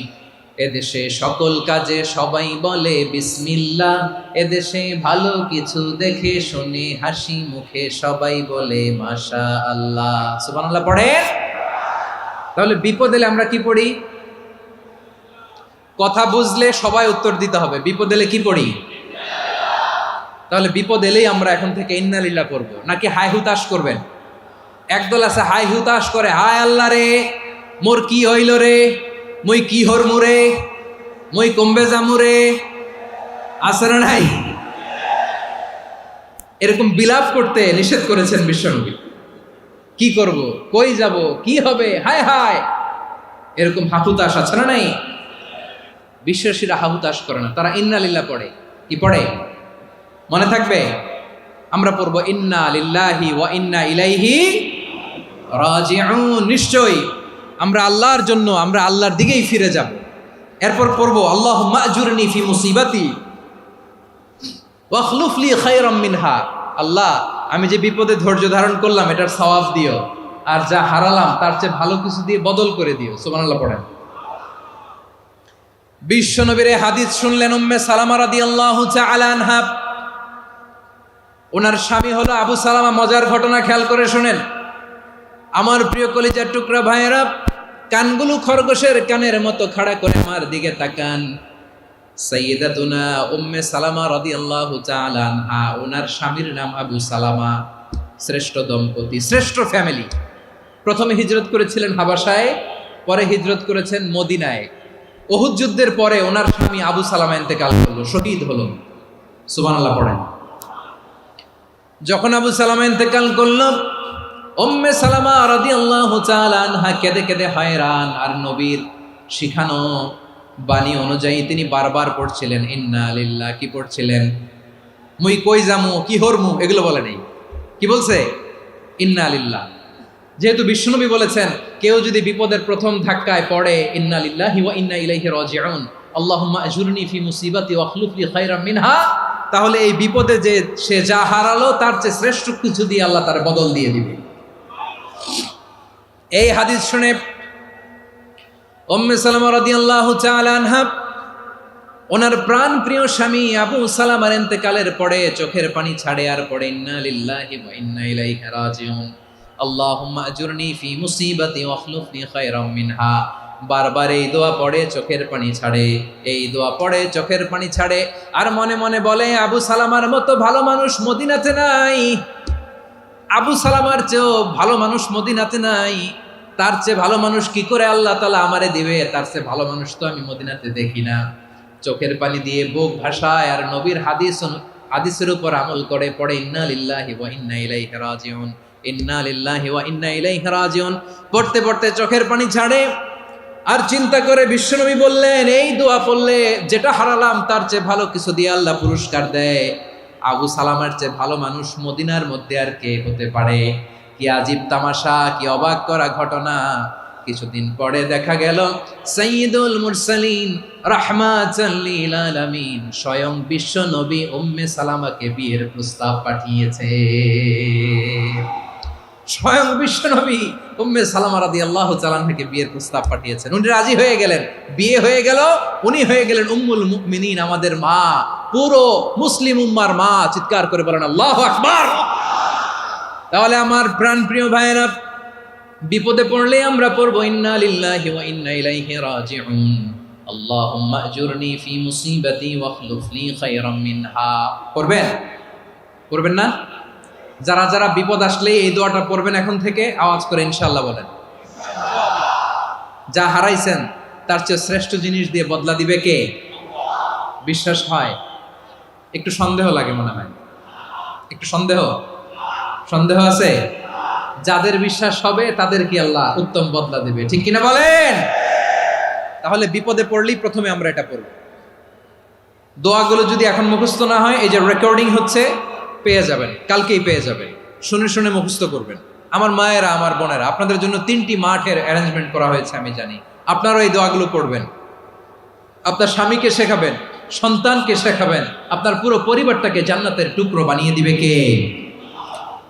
এদেশে সকল কাজে সবাই বলে বিসমিল্লাহ, এদেশে ভালো কিছু দেখে শুনে হাসি মুখে সবাই বলে মাশাআল্লাহ। সুবহানাল্লাহ পড়েন। তাহলে বিপদ এলে আমরা কি পড়ি? কথা বুঝলে সবাই উত্তর দিতে হবে, বিপদ এলে কি পড়ি? তাহলে বিপদ এলেই আমরা এখন থেকে ইন্না লিল্লাহ পড়বো, নাকি হাই হুতাশ করবেন? একদল আছে হাই হুতাশ করে, হায় আল্লাহ রে মোর কি হইল রে, মই কি হরমু রে, মই কমবে জামু রে, আছে না নাই? এরকম বিলাপ করতে নিষেধ করেছেন বিশ্বনবী। কি করব, কই যাব, কি হবে, হায় হায়, এরকম হাহুতাশ আছে না নাই? বিশ্বাসীরা হাহুতাশ করে না, তারা ইন্না লিল্লাহ পড়ে। কি পড়ে? মনে থাকবে? আমরা পড়বো ইন্না লিল্লাহি ওয়া ইন্না ইলাইহি রাজিউন। নিশ্চয়ই আমরা আল্লাহর জন্য, আমরা আল্লাহর দিকেই ফিরে যাব। এরপর পড়বো আল্লাহুম্মা আজুরনি ফি মুসিবাতি ওয়াখলুফ লি খায়রাম মিনহা। আল্লাহ, আমি যে বিপদে ধৈর্য ধারণ করলাম এটার সওয়াব দিও, আর যা হারালাম তার চেয়ে ভালো কিছু দিয়ে বদল করে দিও। সুবহানাল্লাহ পড়েন। বিশ্বনবীর হাদিস শুনলেন উম্মে সালামা রাদিয়াল্লাহু তাআলা আনহা। ওনার স্বামী হলো আবু সালামা। মজার ঘটনা খেয়াল করে শুনেন আমার প্রিয় কলিজার টুকরা ভাইয়েরা। কানগুলো খরগোশের কানের মতো খাড়া করে আমার দিকে তাকান। সাইয়্যিদাতুনা উম্মে সালামা রাদিয়াল্লাহু তাআলা আনহা, ওনার স্বামীর নাম আবু সালামা। শ্রেষ্ঠ দম্পতি, শ্রেষ্ঠ ফ্যামিলি। প্রথমে হিজরত করেছিলেন হাবাসায়, পরে হিজরত করেছেন মদিনায়। উহুদ যুদ্ধের পরে ওনার স্বামী আবু সালামা ইন্তেকাল করলো, শহীদ হলো। সুবহানাল্লাহ পড়েন। যখন আবু সালামা ইন্তেকাল করল, উম্মে সালামা রাদিয়াল্লাহু তাআলা আনহা কেঁদে কেঁদে হয়রান। আর নবীর শিখানো বাণী অনুযায়ী তিনি বারবার পড়ছিলেন ইন্না লিল্লাহ। কি পড়ছিলেন? মুই কই যামু, কি হরমু, এগুলো বলে নেই। কি বলছে? ইন্না লিল্লাহ। যেহেতু বিশ্বনবী বলেছেন কেউ যদি বিপদের প্রথম ধাক্কায় পড়ে ইন্না লিল্লাহি ওয়া ইন্না ইলাইহি রাজিউন, আল্লাহুম্মা আজুরনি ফি মুসিবাতি ওয়া আখলুফ লি খায়রাম মিনহা, তাহলে এই বিপদে যে সে যা হারালো তার চেয়ে শ্রেষ্ঠ কিছু দিয়ে আল্লাহ তার বদল দিয়ে দিবে। এই হাদিস শুনে উম্মে সালামা রাদিয়াল্লাহু তাআলা আনহা ওনার প্রাণ প্রিয় স্বামী আবু সালামার ইন্তেকালের পরে চোখের পানি ছাড়ে আর পড়ে ইন্না লিল্লাহি ওয়া ইন্না ইলাইহি রাজিউন, আল্লাহুম্মা আজুরনি ফি মুসিবাতি ওয়া আখলুফ লি খায়রাম মিনহা। বারবার এই দোয়া পড়ে চোখের পানি ছাড়ে, এই দোয়া পড়ে চোখের পানি ছাড়ে, আর মনে মনে বলে আবু সালামার মতো ভালো মানুষ মদিনাতে নাই, আবু সালামার চেয়েও ভালো মানুষ মদিনাতে নাই, তার চেয়ে ভালো মানুষ কি করে আল্লাহ তাআলা আমারে দিবে, তার চেয়ে ভালো মানুষ তো আমি মদিনাতে দেখি না। চোখের পানি দিয়ে বুক ভাসায় আর নবীর হাদিসের উপর আমল করে পড়ে ইন্না লিল্লাহি ওয়া ইন্না ইলাইহি রাজিউন, ইন্না লিল্লাহি ওয়া ইন্না ইলাইহি রাজিউন। পড়তে পড়তে চোখের পানি ছাড়ে আর চিন্তা করে বিশ্বনবী বললেন এই দোয়া পড়লে যেটা হারালাম তার চেয়ে ভালো কিছু দিয়ে আল্লাহ পুরস্কার দেয়। আবু সালামার চেয়ে ভালো মানুষ মদিনার মধ্যে আর কে হতে পারে? কি আজীব তামাশা, কি অবাক করা ঘটনা। কিছুদিন পরে দেখা গেল সাইয়্যিদুল মুরসালিন রাহমাতাল লিল আলামিন স্বয়ং বিশ্ব নবী উম্মে সালামাকে বিয়ের প্রস্তাব পাঠিয়েছে। স্বয়ং বিশ্ব নবী উম্মে সালামা রাদিয়াল্লাহু তাআলা আনহাকে বিয়ের প্রস্তাব পাঠিয়েছেন। উনি রাজি হয়ে গেলেন, বিয়ে হয়ে গেল, উনি হয়ে গেলেন উম্মুল মুমিনিন, আমাদের মা, পুরো মুসলিম উম্মার মা। চিৎকার করে বলেন আল্লাহু আকবার। তাহলে আমার প্রাণ প্রিয় ভাইয়েরা, বিপদে পড়লে আমরা পড়বো ইন্না লিল্লাহি ওয়া ইন্না ইলাইহি রাজিউন, আল্লাহুম্মা আজুরনি ফি মুসিবাতি ওয়া আখলুফ লি খায়রাম মিনহা। পড়বেন? পড়বেন না? যারা যারা বিপদ আসলে এই দোয়াটা পড়বেন এখন থেকে আওয়াজ করে ইনশাআল্লাহ বলেন। যা হারাইছেন তার চেয়ে শ্রেষ্ঠ জিনিস দিয়ে বদলা দিবে কে? বিশ্বাস হয়? একটু সন্দেহ লাগে মনে হয়, একটু সন্দেহ আছে? যাদের বিশ্বাস হবে তাদের কি আল্লাহ উত্তম বদলা দিবে, ঠিক কিনা বলেন? তাহলে বিপদে পড়লেই প্রথমে আমরা এটা পড়ব। দোয়াগুলো যদি এখন মুখস্থ না হয়, এই যে রেকর্ডিং হচ্ছে, পেয়ে যাবেন, কালকেই পেয়ে যাবেন। শুনে শুনে মুখস্থ করবেন। আমার মায়েরা, আমার বোনেরা, আপনাদের জন্য 3টি মাঠের অ্যারেঞ্জমেন্ট করা হয়েছে, আমি জানি। আপনারাও এই দোয়াগুলো পড়বেন, আপনার স্বামীকে শেখাবেন, সন্তানকে শেখাবেন, আপনার পুরো পরিবারটাকে জান্নাতের টুকরো বানিয়ে দিবে কে?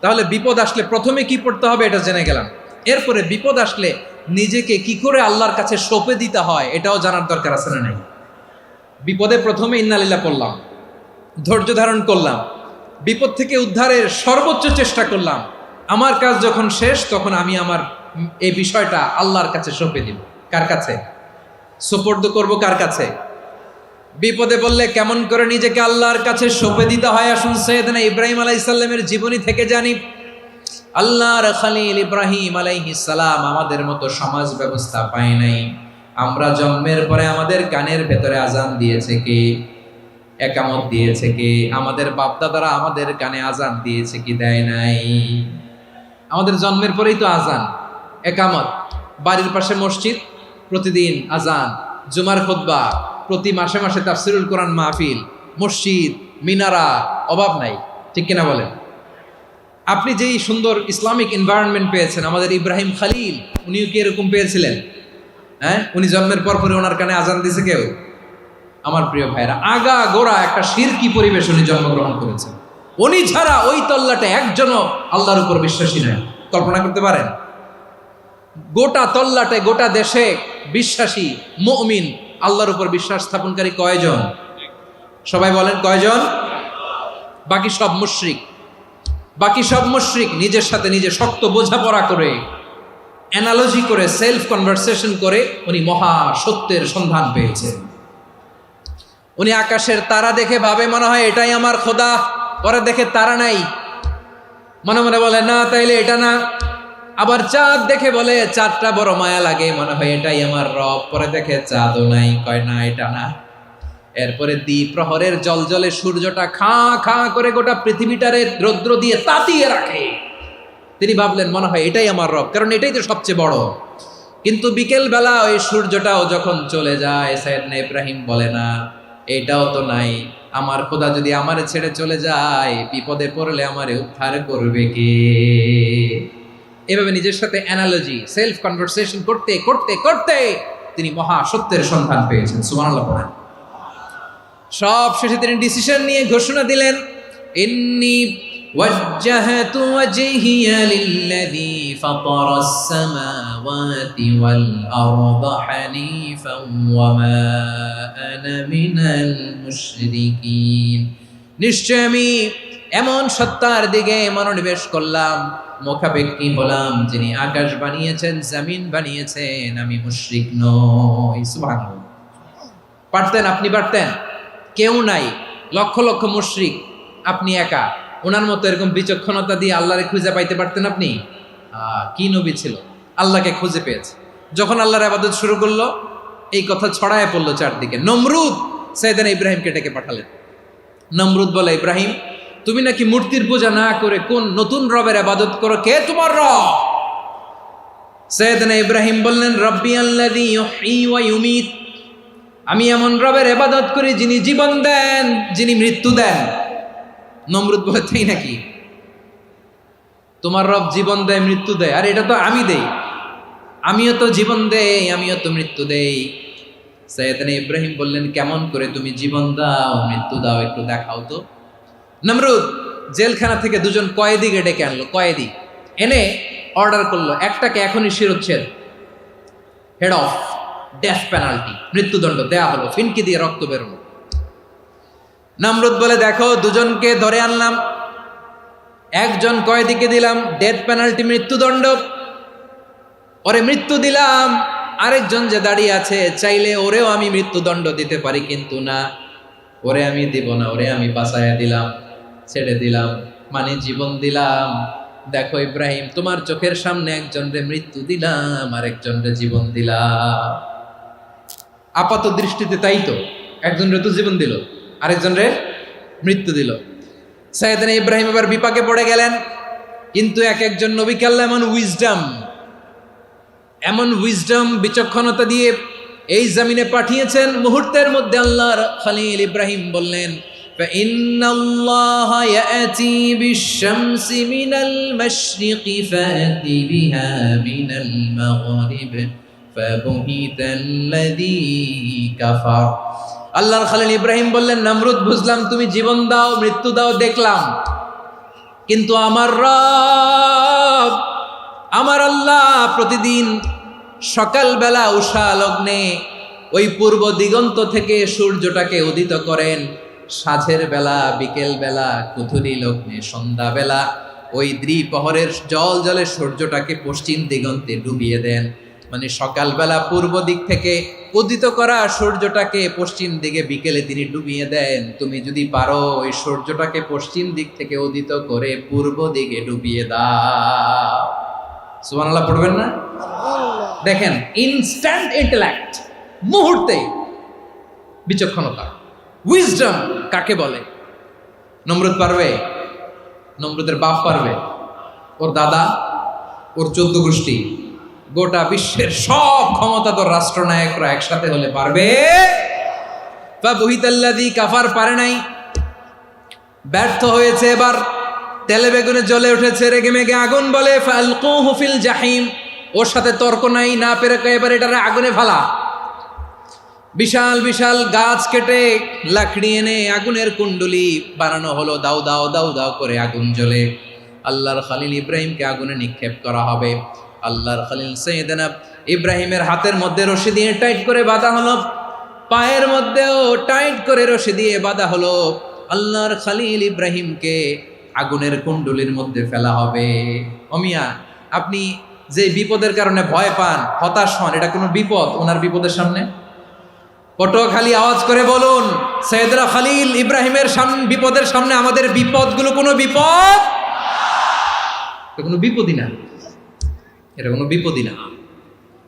তাহলে বিপদ আসলে প্রথমে কি পড়তে হবে এটা জেনে গেলাম। এরপরে বিপদ আসলে নিজেকে কি করে আল্লাহর কাছে সঁপে দিতে হয় এটাও জানার দরকার আছে না নাই? বিপদে প্রথমে ইন্নালিল্লাহ পড়লাম, ধৈর্য ধারণ করলাম, বিপদ থেকে উদ্ধারের সর্বোচ্চ চেষ্টা করলাম। আমার কাজ যখন শেষ তখন আমি আমার এই বিষয়টা আল্লাহর কাছে সঁপে দিব। কার কাছে সুপর্দ করব? কার কাছে? বিপদে বললে কেমন করে নিজেকে আল্লাহর কাছে সঁপে দিতে হয় আসুন সাইয়েদনা ইব্রাহিম আলাইহিস সালামের জীবনী থেকে জানি। আল্লাহর খলিল ইব্রাহিম আলাইহিস সালাম আমাদের মতো সমাজ ব্যবস্থা পায় নাই। আমরা জন্মের পরে আমাদের কানের ভেতরে আজান দিয়েছে কে? একামত দিয়েছে কে? আমাদের বাপদাদারা আমাদের কানে আজান দিয়েছে কি? দেয় নাই। আমাদের জন্মের পরেই তো আজান, একামত, বাড়ির পাশে মসজিদ, প্রতিদিন আজান, জুমার খুতবা, প্রতি মাসে মাসে তাফসিরুল কোরআন মাহফিল, মসজিদ, মিনারা, অভাব নাই, ঠিক কিনা বলেন? আপনি যেই সুন্দর ইসলামিক এনভায়রনমেন্ট পেয়েছেন, আমাদের ইব্রাহিম খলিল উনিও কি এরকম পেয়েছিলেন? হ্যাঁ, উনি জন্মের পর পরে ওনার কানে আজান দিয়েছে কেউ? আমার প্রিয় ভাইরা, আগা গোড়া একটা শিরকি পরিবেশ উনি জন্মগ্রহণ করেছেন। উনি ছাড়া ওই তল্লাটে একজনও আল্লাহর উপর বিশ্বাসী নয়। কল্পনা করতে পারেন? গোটা তল্লাটে, গোটা দেশে বিশ্বাসী মুমিন, আল্লাহর উপর বিশ্বাস স্থাপনকারী কয়জন? সবাই বলেন কয়জন? বাকি সব মুশরিক। বাকি সব মুশরিক নিজের সাথে নিজে শক্ত বোঝাপড়া করে, অ্যানালজি করে, সেলফ কনভারসেশন করে উনি মহা সত্যের সন্ধান পেয়েছেন। উনি আকাশের তারা দেখে ভাবে মনে হয় এটাই আমার খোদা, পরে দেখে তারা নাই, মনে মনে বলে না তাইলে এটা না। আবার চাঁদ দেখে বলে চাঁদটা বড় মায়া লাগে, মনে হয় এটাই আমার রব, পরে দেখে চাঁদও নাই, কয় না এটা না। এরপরে দ্বিপ্রহরের জলজলে সূর্যটা খা খা করে গোটা পৃথিবীটারে রৌদ্র দিয়ে তাতিয়ে রাখে। তিনি ভাবলেন মনে হয় এটাই আমার রব, কারণ এটাই তো সবচেয়ে বড়। কিন্তু বিকেল বেলা ওই সূর্যটাও যখন চলে যায়, সাইয়েদনা ইব্রাহিম বলে না এটাও তো নাই, আমার খোদা যদি আমারে ছেড়ে চলে যায়, বিপদে পড়লে আমারে উদ্ধার করবে কে? এভাবে নিজের সাথে অ্যানালজি, সেলফ কনভারসেশন করতে করতে করতে তিনি মহা সত্যের সন্ধান পেয়েছেন। সুবহানাল্লাহ পড়েন। সব শেষে তিনি ডিসিশন নিয়ে ঘোষণা দিলেন, ইন্নী ওয়াজ্জাহাতু ওয়াজহিয়া লিল্লাযী ফাতারাস সামাওয়াতি ওয়াল আরদা হানিফান ওয়া মা আনা মিনাল মুশরিকিন। নিশ্চয় আমি এমন সত্তার দিকে মনোনিবেশ করলাম, মুখাপেক্ষী হলাম, যিনি আকাশ বানিয়েছেন, জমিন বানিয়েছেন, আমি মুশরিক নই। সুবহানাল্লাহ। পারতেন, আপনি পারতেন? কেউ নাই, লক্ষ লক্ষ মুশরিক, আপনি একা। ওনার মতো এরকম বিচক্ষণতা দিয়ে আল্লাহরে খুঁজে পাইতে পারতেন আপনি? কি নবী ছিল, আল্লাহকে খুঁজে পেয়েছে। যখন আল্লাহর ইবাদত শুরু করলো, এই কথা ছড়ায় পড়লো চারদিকে। নমরুদ সাইয়েদনা ইব্রাহিমকে ডেকে পাঠালেন। নমরুদ বলে, ইব্রাহিম তুমি নাকি মূর্তির পূজা না করে কোন নতুন রবের ইবাদত করো, কে তোমার রব? সাইয়েদনা ইব্রাহিম বললেন, রব্বি আল্লাযী ইউহয়ী ওয়া ইউমীত, আমি এমন রবের ইবাদত করি যিনি জীবন দেন, যিনি মৃত্যু দেন। নমরুদ বলে, তাই নাকি? তোমার রব জীবন দেয়, মৃত্যু দেয়, আর এটা তো আমি দেই, আমিও তো জীবন দেই, আমিও তো মৃত্যু দেই। সাইয়েদনা ইব্রাহিম বললেন, কেমন করে তুমি জীবন দাও, মৃত্যু দাও, একটু দেখাও তো। নমরুদ জেলখানা থেকে দুজন কয়েদিকে ডেকে আনলো, কয়েদি এনে অর্ডার করলো, একটাকে এখনই শিরোচ্ছেদ, হেড অফ, ডেথ পেনাল্টি, মৃত্যুদণ্ড দেয়া হলো, ফিনকি দিয়ে রক্ত বেরোলো। নমরুদ বলে, দেখো দুজনকে ধরে আনলাম, একজন কয়েদিকে দিলাম ডেথ পেনাল্টি, মৃত্যুদণ্ড, ওরে মৃত্যু দিলাম। আরেকজন যে দাঁড়িয়ে আছে, চাইলে ওরেও আমি মৃত্যুদণ্ড দিতে পারি, কিন্তু না, ওরে আমি দিব না, ওরে আমি বাঁচাইয়া দিলাম, ছেড়ে দিলাম, মানে জীবন দিলাম। দেখো ইব্রাহিম, তোমার চোখের সামনে একজনরে মৃত্যু দিলাম, আরেকজনরে জীবন দিলাম। আপাত দৃষ্টিতে তাই তো, একজনরে তো জীবন দিল, আরেকজনরে মৃত্যু দিল। সাইয়েদনা ইব্রাহিম এবার বিপাকে পড়ে গেলেন। কিন্তু এক একজন নবীকে আল্লাহ এমন উইজডম বিচক্ষণতা দিয়ে এই জমিনে পাঠিয়েছেন, মুহূর্তের মধ্যে আল্লাহর খলিল ইব্রাহিম বললেন, ফাইন্নাল্লাহা ইয়াতি বিশ-শামসি মিনাল মাশরিকি ফাতি বিহা মিনাল মাগরিব ফাবুহিতাল্লাযী কাফার। আল্লাহর খলিল ইব্রাহিম বললেন, নমরুদ বুঝলাম তুমি জীবন দাও, মৃত্যু দাও, দেখলাম, কিন্তু আমার রব, আমার আল্লাহ প্রতিদিন সকালবেলা উষা লগ্নে ওই পূর্ব দিগন্ত থেকে সূর্যটাকে উদিত করেন, সাঁঝের বেলা, বিকেল বেলা, কুথুরি লগ্নে, সন্ধ্যাবেলা ওই দ্বিপ্রহরের জল জলে সূর্যটাকে পশ্চিম দিগন্তে ডুবিয়ে দেন। মানে সকালবেলা পূর্ব দিক থেকে উদিত করা সূর্যটাকে পশ্চিম দিকে বিকেলে তিনি ডুবিয়ে দেন। তুমি যদি পারো ওই সূর্যটাকে পশ্চিম দিক থেকে উদিত করে পূর্ব দিকে ডুবিয়ে দাও। সুবহানাল্লাহ পড়বেন না? দেখেন, ইনস্ট্যান্ট ইন্টেলেক্ট, মুহূর্তে বিচক্ষণতা, উইজডম কাকে বলে? নমরুদ পারবে? নমরুদের বাপ পারবে? ওর দাদা, ওর 14 গোষ্ঠী, গোটা বিশ্বের সব ক্ষমতাধর রাষ্ট্রনায়করা একসাথে হলে পারবে? ফাবুহিতাল্লাযী কাফার পারে নাই, ব্যর্থ হয়েছে। এবার তেলে বেগুনে জ্বলে উঠেছে, রেগে মেগে আগুন বলে, ফালকুহু ফিল জাহিম, ওর সাথে তর্ক নাই, না পেরে এবার এটারে আগুনে ফেলা। বিশাল বিশাল গাছ কেটে লাকড়ি এনে আগুনের কুণ্ডলি বানানো হলো, দাও দাও দাও দাও করে আগুন জ্বলে। আল্লাহর খলিল ইব্রাহিমকে আগুনে নিক্ষেপ করা হবে। আল্লাহর খলিল সাইয়েদনা ইব্রাহিমের হাতের মধ্যে রশি দিয়ে টাইট করে বাঁধা হলো, পায়ের মধ্যেও টাইট করে রশি দিয়ে বাঁধা হলো। আল্লাহর খলিল ইব্রাহিমকে আগুনের কুণ্ডলির মধ্যে ফেলা হবে। অমিয়া, আপনি যে বিপদের কারণে ভয় পান, হতাশ হন, এটা কোনো বিপদ ওনার বিপদের সামনে? পটুয়াখালী আওয়াজ করে বলুন, সাইয়েদনা খলিল ইব্রাহিমের বিপদের সামনে আমাদের বিপদগুলো কোনো বিপদ? এটা কোনো বিপদই না, এটা কোনো বিপদই না।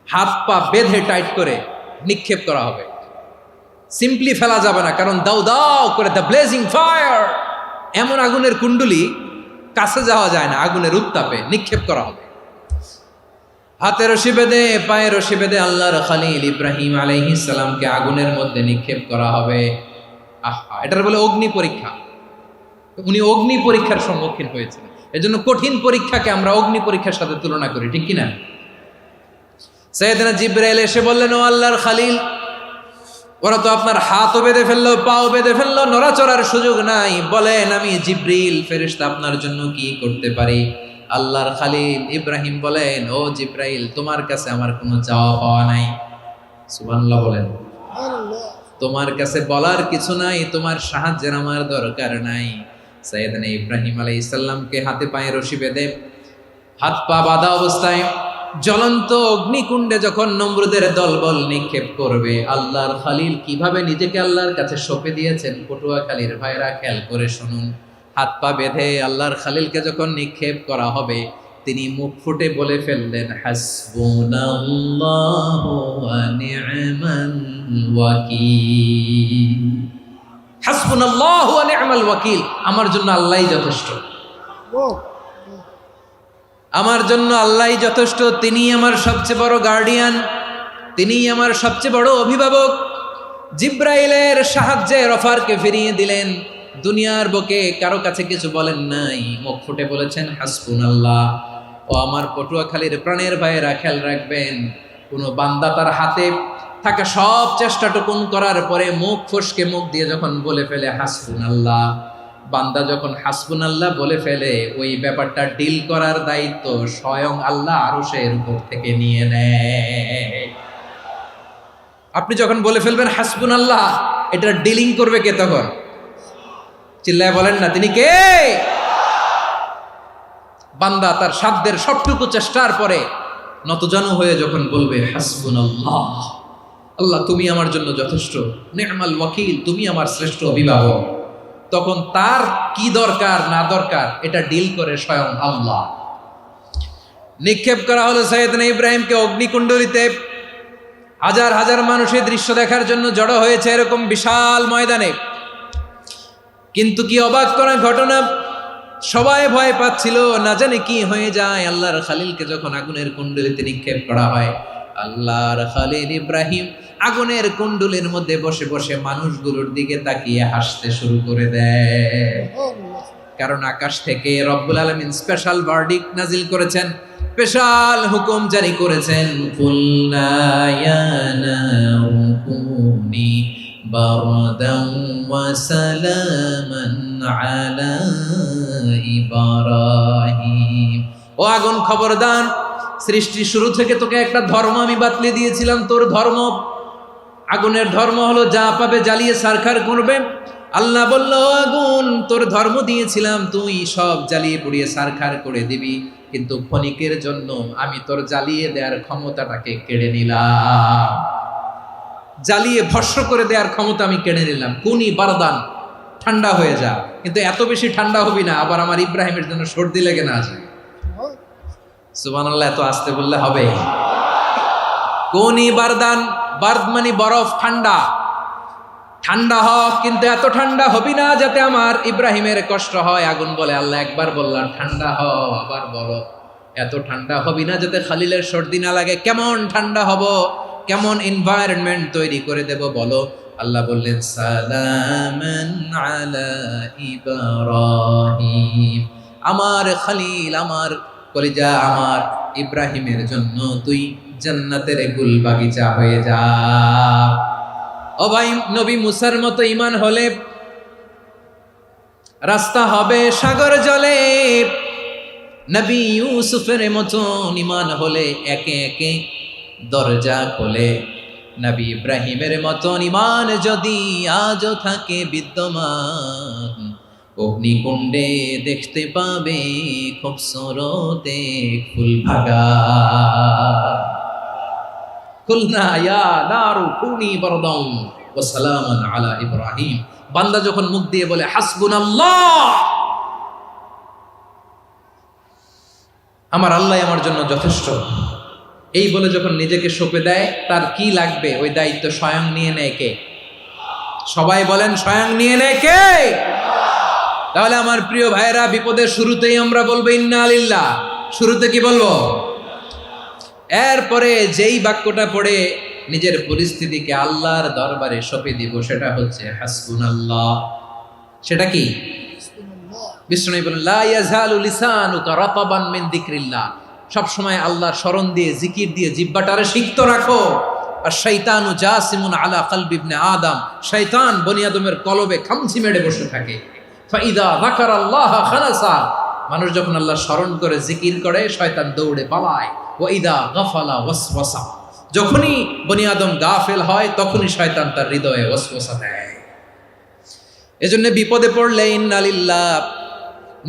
হাত পা বেঁধে টাইট করে নিক্ষেপ করা হবে। সিম্পলি ফেলা যাবে না, কারণ দাও দাও করে দ্য ব্লেজিং ফায়ার, এমন আগুনের কুণ্ডুলি কাছে যাওয়া যায় না, আগুনের উত্তাপে নিক্ষেপ করা হবে। হাতে রশি বেঁধে পায়ে রশি বেঁধে আল্লাহর খলিল ইব্রাহিম আলাইহিস সালামকে আগুনের মধ্যে নিক্ষেপ করা হবে। আহা, এটার বলে অগ্নি পরীক্ষা। উনি অগ্নি পরীক্ষার সম্মুখীন হয়েছেন। এজন্য কঠিন পরীক্ষাকে আমরা অগ্নি পরীক্ষার সাথে তুলনা করি, ঠিক কিনা? সাইয়েদনা জিবরাইল এসে বললেন, ও আল্লাহর খলিল, ওরা তো আপনার হাতও বেঁধে ফেললো, পাও বেঁধে ফেললো, নড়াচড়ার সুযোগ নাই, বলেন আমি জিবরিল ফেরেশতা আপনার জন্য কি করতে পারি? আল্লাহর খলিল ইব্রাহিম বলেন, ও জিবরাইল, তোমার কাছে আমার কোনো চাওয়া পাওয়া নাই। সুবহানাল্লাহ বলেন। তোমার কাছে বলার কিছু নাই, তোমার সাহায্যের আমার দরকার নাই। সাইয়েদনা ইব্রাহিম আলাইহিস সালামকে হাতে পায়ে রশি বেঁধে হাত পা বাঁধা অবস্থায় জ্বলন্ত অগ্নিকুণ্ডে যখন নমরুদের দলবল নিক্ষেপ করবে, আল্লাহর খলিল কিভাবে নিজেকে আল্লাহর কাছে সঁপে দিয়েছেন, পটুয়াখালীর ভাইরা খেয়াল করে শুনুন। হাত পা বেঁধে আল্লাহর খলিলকে যখন নিক্ষেপ করা হবে, তিনি মুখ ফুটে বলে ফেললেন, হাসবুনাল্লাহু ওয়া নি'মাল ওয়াকিল। হাসবুনাল্লাহু ওয়া নি'মাল ওয়াকিল, আমার জন্য আল্লাহই যথেষ্ট, আমার জন্য আল্লাহই যথেষ্ট। তিনি আমার সবচেয়ে বড় গার্ডিয়ান, তিনি আমার সবচেয়ে বড় অভিভাবক। জিব্রাইলের সাহায্যে অফারকে ফিরিয়ে দিলেন। দুনিয়ার বুকে কারো কাছে কিছু বলেন নাই, মুখ ফুটে বলেছেন হাসবুনাল্লাহ। ও আমার পটুয়াখালীর প্রাণের ভাইয়েরা, খেয়াল রাখবেন, কোন বান্দা তার হাতে থাকা সব চেষ্টাটুকুন করার পরে মুখ ফসকে মুখ দিয়ে যখন বলে ফেলে হাসবুনাল্লাহ, বান্দা যখন হাসবুনাল্লাহ বলে ফেলে, ওই ব্যাপারটা ডিল করার দায়িত্ব স্বয়ং আল্লাহ আরশের উপর থেকে নিয়ে নেয়। আপনি যখন বলে ফেলবেন হাসবুনাল্লাহ, এটা ডিলিং করবে কে তখন? চিল্লায় বলেন না, তিনি কে? বান্দা তার সাধ্যের সবটুকু চেষ্টার পরে নতজানু হয়ে যখন বলবে হাসবুনাল্লাহ, আল্লাহ তুমি আমার জন্য যথেষ্ট, নি'মাল ওয়াকিল, তুমি আমার শ্রেষ্ঠ অভিভাবক, তখন তার কি দরকার না দরকার এটা ডিল করে স্বয়ং আল্লাহ। নিক্ষেপ করা হলো সাইয়েদনা ইব্রাহিমকে অগ্নিকুণ্ডলিতে। হাজার হাজার মানুষের দৃশ্য দেখার জন্য জড়ো হয়েছে এরকম বিশাল ময়দানে। কিন্তু কি অবাক করা ঘটনা, সবাই ভয় পাচ্ছিল, না জানে কি হয়ে যায়। আল্লাহর খলিলকে যখন আগুনের কুণ্ডলিতে নিক্ষেপ করা হয়, আল্লাহর খলিল ইব্রাহিম আগুনের কুণ্ডলের মধ্যে বসে বসে মানুষগুলোর দিকে তাকিয়ে হাসতে শুরু করে দেয়। কারণ আকাশ থেকে রব্বুল আলামিন স্পেশাল ভার্ডিক্ট নাজিল করেছেন, স্পেশাল হুকুম জারি করেছেন, কুলনা ইয়া নারু কুনি বারদান ওয়া সালামান আলা ইব্রাহিম। ও আগুন, খবরদার, সৃষ্টি শুরু থেকে তোকে একটা ধর্ম আমি বাতলে দিয়েছিলাম, তোর ধর্ম, আগুনের ধর্ম হলো যা পাবে জ্বালিয়ে সারখার করবে। আল্লাহ বলল, আগুন, তোর ধর্ম দিয়েছিলাম, তুই সব জ্বালিয়ে পুড়িয়ে সারখার করে দিবি, কিন্তু ক্ষণিকের জন্য আমি তোর জ্বালিয়ে দেওয়ার ক্ষমতাটাকে কেড়ে নিলাম, জ্বালিয়ে ভস্ম করে দেওয়ার ক্ষমতা আমি কেড়ে নিলাম। কুনি বারদান, ঠান্ডা হয়ে যা, কিন্তু এত বেশি ঠান্ডা হবি না আবার আমার ইব্রাহিমের জন্য সর্দি লেগে না যায়। সুবহানাল্লাহ, এত আসতে বললে হবে? কুনি বারদান, বার্দ মানে বরফ, ঠান্ডা, ঠান্ডা হ, কিন্তু এত ঠান্ডা হবি না যাতে আমার ইব্রাহিমের কষ্ট হয়। আগুন বলে, আল্লাহ একবার বললাম ঠান্ডা হ, আবার বলো এত ঠান্ডা হবি না যাতে খলিলের সর্দি না লাগে। কেমন ঠান্ডা হব, কেমন এনভায়রনমেন্ট তৈরি করে দেব বলো? আল্লাহ বললেন, সালামান আলা ইব্রাহিম, আমার খলিল, আমার কলিজা, আমার ইব্রাহিমের জন্য তুই জান্নাতের গুল বাগিচা হয়ে যা। ও ভাই, নবী মুসার মতো ঈমান হলে রাস্তা হবে সাগর জলে, নবী ইউসুফের মতন ঈমান হলে একে একে দরজা খোলে। নবী ইব্রাহিমের মতন ঈমান যদি আজও থাকে বিদ্যমান, অগ্নিকুণ্ডে দেখতে পাবে খুবসুরত এক ফুল ভাগা। কুলনা ইয়া নারু কুনি বারদান ওয়া সালামান আলা ইব্রাহিম। বান্দা যখন মুখ দিয়ে বলে হাসবুনাল্লাহ, আমার আল্লাহ আমার জন্য যথেষ্ট, এই বলে যখন নিজেকে সঁপে দেয়, তার কি লাগবে ওই দায়িত্ব স্বয়ং নিয়ে নেয় কে? সবাই বলেন স্বয়ং নিয়ে নেয় কে? তাহলে আমার প্রিয় ভাইরা, বিপদের শুরুতেই আমরা বলবো ইন্না লিল্লাহ। শুরুতে কি বলবো? এরপরে যেই বাক্যটা পড়ে নিজের পরিস্থিতিকে আল্লাহর দরবারে সঁপে দিব, সেটা হচ্ছে হাসবুনাল্লাহ। সেটা কি? বিষ্ণু বলেন লা ইয়াজালু লিসানুকা রাতাবান মিন যিকরিল্লাহ। সব সময় আল্লাহর স্মরণ দিয়ে, জিকির দিয়ে জিহ্বাটারে সিক্ত রাখো। আর শয়তানু জাসিমুন আলা কলবি ইবনে আদম, শয়তান বনি আদমের কলবে খামচি মেরে বসে থাকে। ফাইদা যাকারাল্লাহ খানাসা, মানুষ যখন আল্লাহর স্মরণ করে জিকির করে শয়তান দৌড়ে পালায়। ওয়া ইদা গাফালা ওয়াসওয়াসা, যখনই বনি আদম গাফেল হয় তখনই শয়তান তার হৃদয়ে ওয়াসওয়াসা দেয়। এজন্য বিপদে পড়লে ইন্না লিল্লাহ,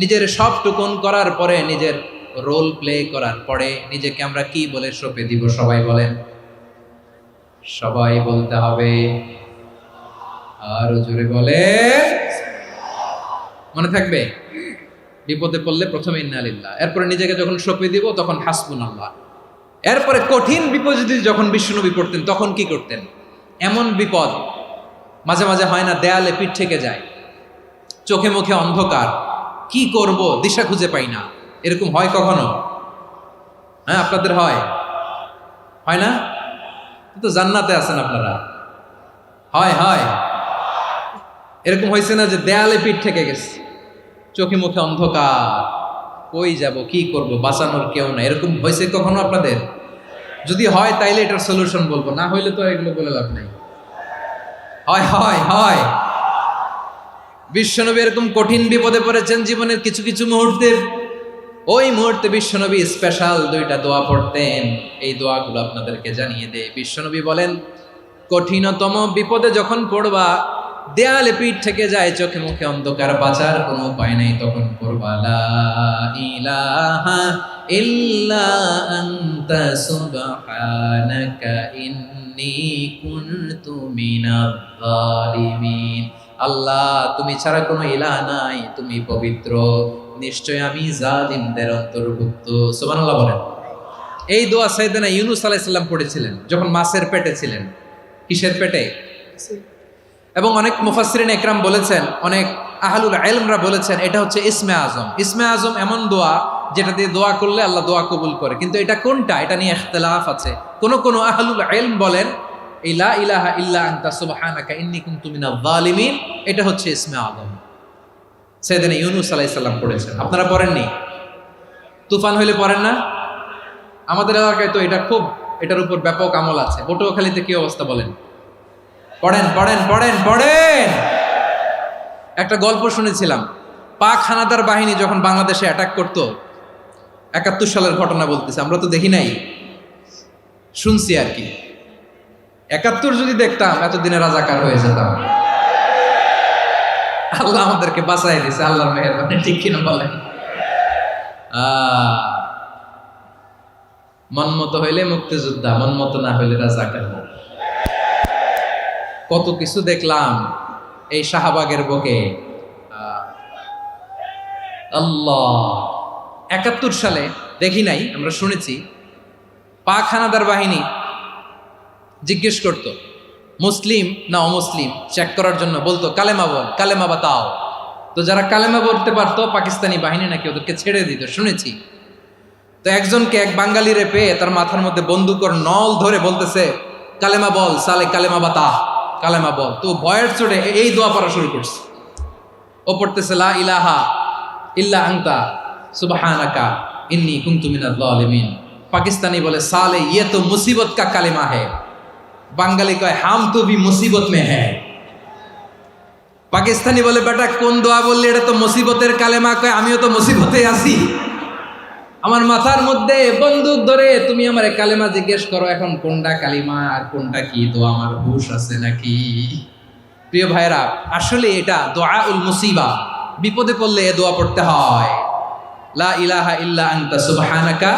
নিজের সব টুকুন করার পরে, নিজের রোল প্লে করার পরে নিজেকে আমরা কি বলে সঁপে দিব? সবাই বলেন, সবাই বলতে হবে। আরো জোরে বলে, মনে থাকবে? বিপদে পড়লে প্রথমে ইন্না লিল্লাহ, এরপরে নিজেকে যখন সঁপে দিব তখন হাসবুনাল্লাহ। এরপরে কঠিন বিপদ যদি যখন বিশ্বনবী পড়তেন তখন কি করতেন? এমন বিপদ মাঝে মাঝে হয় না, দেয়ালে পিঠ থেকে যায়, চোখে মুখে অন্ধকার, কি করব দিশা খুঁজে পাই না, এরকম হয় কখনো? হ্যাঁ, আপনাদের হয়? হয় না? তো জান্নাতে আছেন আপনারা। হয় হয় এরকম হয়েছে না যে দেয়ালে পিঠ থেকে গেছে, চোখে মুখে অন্ধকার, কই যাব, কি করব, বাঁচানোর কেউ না, এরকম হয়েছে কখনো আপনাদের? যদি হয় তাইলে এটার সলিউশন বলবো, না হইলে তো এগুলো বলে লাভ নাই। হয় হয় হয় বিশ্বনবী এরকম কঠিন বিপদে পড়েছেন জীবনের কিছু কিছু মুহূর্তে। ওই মুহূর্তে বিশ্বনবী স্পেশাল দুইটা দোয়া পড়তেন। এই দোয়াগুলো আপনাদেরকে জানিয়ে দেয়। বিশ্বনবী বলেন, কঠিনতম বিপদে যখন পড়বা, দেয়ালে পিঠ থেকে যায়, চোখে মুখে অন্ধকার, বাঁচার কোনো উপায় নাই, তখন পড়বা লা ইলাহা ইল্লা আনতা সুবহানাকা ইন্নী কুনতু মিনাজ জালিমিন। আল্লাহ, তুমি ছাড়া কোনো ইলাহ নাই, তুমি পবিত্র, নিশ্চয় আমি জালিমদের অন্তর্ভুক্ত। সুবহানাল্লাহ বলেন। এই দোয়া সাইয়েদনা ইউনূস আলাইহিস সালাম পড়েছিলেন যখন মাছের পেটে ছিলেন। কিসের পেটে? এবং অনেক মুফাসসিরিন ইকরাম বলেছেন, অনেক আহলুল ইলমরা বলেছেন, এটা হচ্ছে ইসমে আজম। ইসমে আজম এমন দোয়া যেটা দিয়ে দোয়া করলে আল্লাহ দোয়া কবুল করে, কিন্তু এটা কোনটা, এটা নিয়ে ইখতিলাফ আছে। কোন আহলুল ইলম বলেন এই লা ইলাহা ইল্লা আনতা সুবহানাকা ইন্নী কুনতু মিনাজ জালিমিন, এটা হচ্ছে ইসমে আজম। সাইয়েদনা ইউনূস আলাইহিস সালাম পড়েছেন। আপনারা পড়েননি? তুফান হইলে পড়েন না? আমাদের এলাকায় তো এটা খুব, এটার উপর ব্যাপক আমল আছে। পটুয়াখালীতে কি অবস্থা বলেন? পড়েন পড়েন পড়েন পড়েন। একটা গল্প শুনেছিলাম, পাক হানাদার বাহিনী যখন বাংলাদেশে অ্যাটাক করত, ৭১ সালের ঘটনা বলতেছে, আমরা তো দেখি নাই, শুনছি আর কি। ৭১ যদি দেখতাম এতদিনে রাজাকার হয়ে যেতাম। আল্লাহ আমাদেরকে বাঁচাই দিয়েছে, আল্লাহর মেহেরবানি, ঠিক কিনা বলেন? মন মতো হইলে মুক্তিযোদ্ধা, মন মতো না হইলে রাজাকার। কত কিছু দেখলাম এই শাহবাগের বুকে। আল্লাহ, ৭১ সালে দেখি নাই, আমরা শুনেছি পাক হানাদার বাহিনী জিজ্ঞেস করত মুসলিম না অমুসলিম চেক করার জন্য, বলতো কালেমা বল, কালেমা বাতাও। তো যারা কালেমা বলতে পারতো পাকিস্তানি বাহিনী নাকি ওদেরকে ছেড়ে দিত, শুনেছি। তো একজনকে, এক বাঙালিরে পেয়ে তার মাথার মধ্যে বন্দুকর নল ধরে বলতেছে কালেমা বল সালে, কালেমা বাতা, কালেমা বল। তো ভয়ের চোটে এই দোয়া পড়া শুরু করছে। ও পড়তেছে লা ইলাহা ইল্লা আনতা সুবহানাকা ইন্নী কুনতু মিনাজ জালিমিন। পাকিস্তানি বলে সালে ইয়ে তো মুসিবত কা কালেমা है। বাঙালি কয় হাম তো ভি মুসিবত মে হ্যায়। পাকিস্তানি বলে বেটা কোন দোয়া বললি, এটা তো মুসিবতের কালেমা। কয় আমিও তো মুসিবতে আছি, আমার মাথার মধ্যে বন্দুক ধরে তুমি আমার কালেমা জিজ্ঞেস করো, এখন কোনটা কালিমা আর কোনটা কি, তো আমার হুশ আছে নাকি? প্রিয় ভাইরা, আসলে এটা দুআউল মুসিবা, বিপদে পড়লে এ দোয়া পড়তে হয়, লা ইলাহা ইল্লা আনতা সুবহানাকা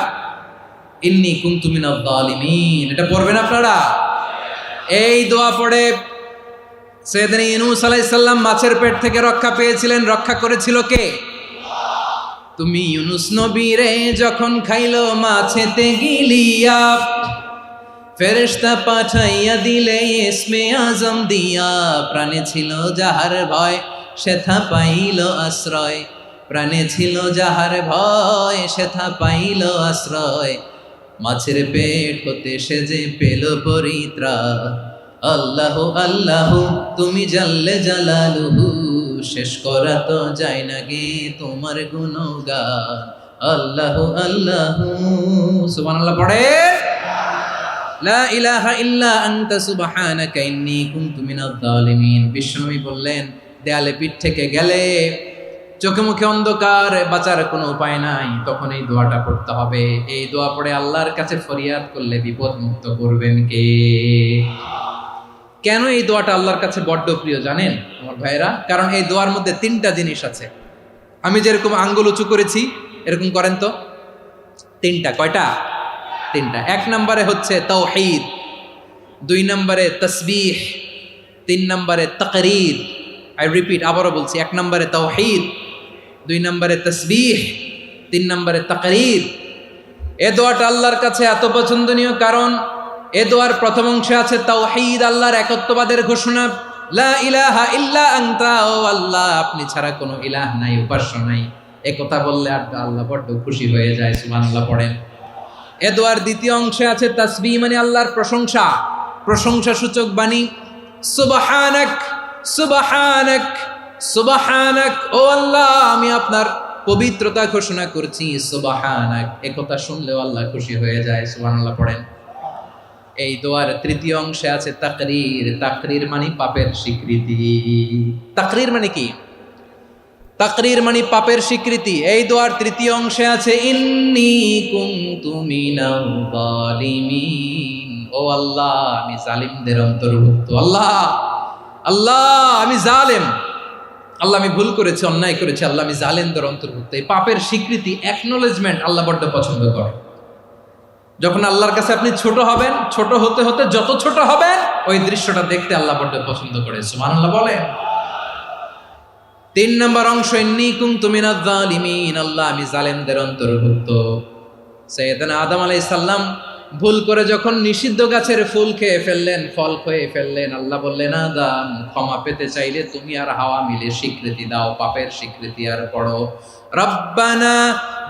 ইন্নী কুনতু মিনাজ জালিমিন। এটা পড়বেন আপনারা। এই দোয়া পড়ে সাইয়েদনা ইউনূস আলাইহিস সালাম মাছের পেট থেকে রক্ষা পেয়েছিলেন। রক্ষা করেছিল কে? তুমি ইউনূস নবী রে যখন খাইলো মাছেতে গিলিয়া, ফেরেশতা পাঠাইয়া দিলে ইসমে আজম দিয়া, প্রাণে ছিল যাহার ভয় সেথা পাইল আশ্রয়, প্রাণে ছিল যাহার ভয় সেথা পাইল আশ্রয়, মাছের পেট হতে সে যে পেল পরিত্রাণ। আল্লাহ আল্লাহ তুমি জাল্লে জালালুহু, শেষ করা তো যায় না গে তোমার গুণগান। আল্লাহ আল্লাহ, সুবহানাল্লাহ পড়ে। লা ইলাহা ইল্লা আনতা সুবহানাকা ইন্নী কুনতু মিনাজ জালিমিন। বিশ্বনবী বললেন, দেয়ালে পিঠ থেকে গেলে, চোখে মুখে অন্ধকার, বাঁচার কোনো উপায় নাই, তখন এই দোয়াটা পড়তে হবে। এই দোয়া পড়ে আল্লাহর কাছে ফরিয়াদ করলে বিপদ মুক্ত করবেন কে? কেন এই দোয়াটা আল্লাহর কাছে বড্ড প্রিয় জানেন আমার ভাইয়েরা? কারণ এই দোয়ার মধ্যে তিনটা জিনিস আছে। আমি যেরকম আঙ্গুল উঁচু করেছি এরকম করেন তো। তিনটা। কয়টা? তিনটা। এক নম্বরে হচ্ছে তাওহীদ, দুই নম্বরে তাসবিহ, তিন নম্বরে তাকরীর। আই রিপিট, আবারও বলছি, এক নম্বরে তাওহীদ, দুই নম্বরে তাসবিহ, তিন নম্বরে তাকরীর। এ দোয়াটা আল্লাহর কাছে এত পছন্দনীয় কারণ এ দোয়ার প্রথম অংশে আছে তাওহীদ, আল্লাহর একত্ববাদের ঘোষণা। লা ইলাহা ইল্লা আনতা, ও আল্লাহ আপনি ছাড়া কোনো ইলাহ নাই, উপাস্য নাই। এ কথা বললে আর আল্লাহ বড্ড খুশি হয়ে যায়। সুবহানাল্লাহ পড়েন। এ দোয়ার দ্বিতীয় অংশে আছে তাসবিহ, মানে আল্লাহর প্রশংসা, প্রশংসা সূচক বাণী। সুবহানাক সুবহানাক সুবহানাক, ও আল্লাহ আমি আপনার পবিত্রতা ঘোষণা করছি। সুবহানাক, এ কথা শুনলেও আল্লাহ খুশি হয়ে যায়। সুবহানাল্লাহ পড়েন। এই দোয়ার তৃতীয় অংশে আছে তাকরীর। তাকরীর মানে পাপের স্বীকৃতি। তাকরীর মানে কি? তাকরীর মানে পাপের স্বীকৃতি। এই দোয়ার তৃতীয় অংশে আছে ইন্নী কুনতু মিনাল জালিমিন, ও আল্লাহ আমি জালিমদের অন্তর্ভুক্ত। আল্লাহ আল্লাহ আমি জালেম, আল্লাহ আমি ভুল করেছি, অন্যায় করেছি, আল্লাহ আমি জালেমদের অন্তর্ভুক্ত। এই পাপের স্বীকৃতি, অ্যাকনোলেজমেন্ট আল্লাহ বড্ড পছন্দ করে। যখন আল্লাহর কাছে আপনি ছোট হবেন, ছোট হতে হতে যত ছোট হবেন, ওই দৃশ্যটা দেখতে আল্লাহ বড্ড পছন্দ করে। সুবহানাল্লাহ বলেন। তিন নম্বর অংশ ইন্নী কুনতু মিনাজ জালিমিন, আল্লাহ আমি জালেমদের অন্তর্ভুক্ত। সাইয়েদনা আদম আলাইহিস সালাম ভুল করে যখন নিষিদ্ধ গাছের ফুল খেয়ে ফেললেন, ফল খেয়ে ফেললেন, আল্লাহ বললেন আদম ক্ষমা পেতে চাইলে তুমি আর হাওয়া মিলে স্বীকৃতি দাও, পাপের স্বীকৃতি আর পড়ো। রব্বানা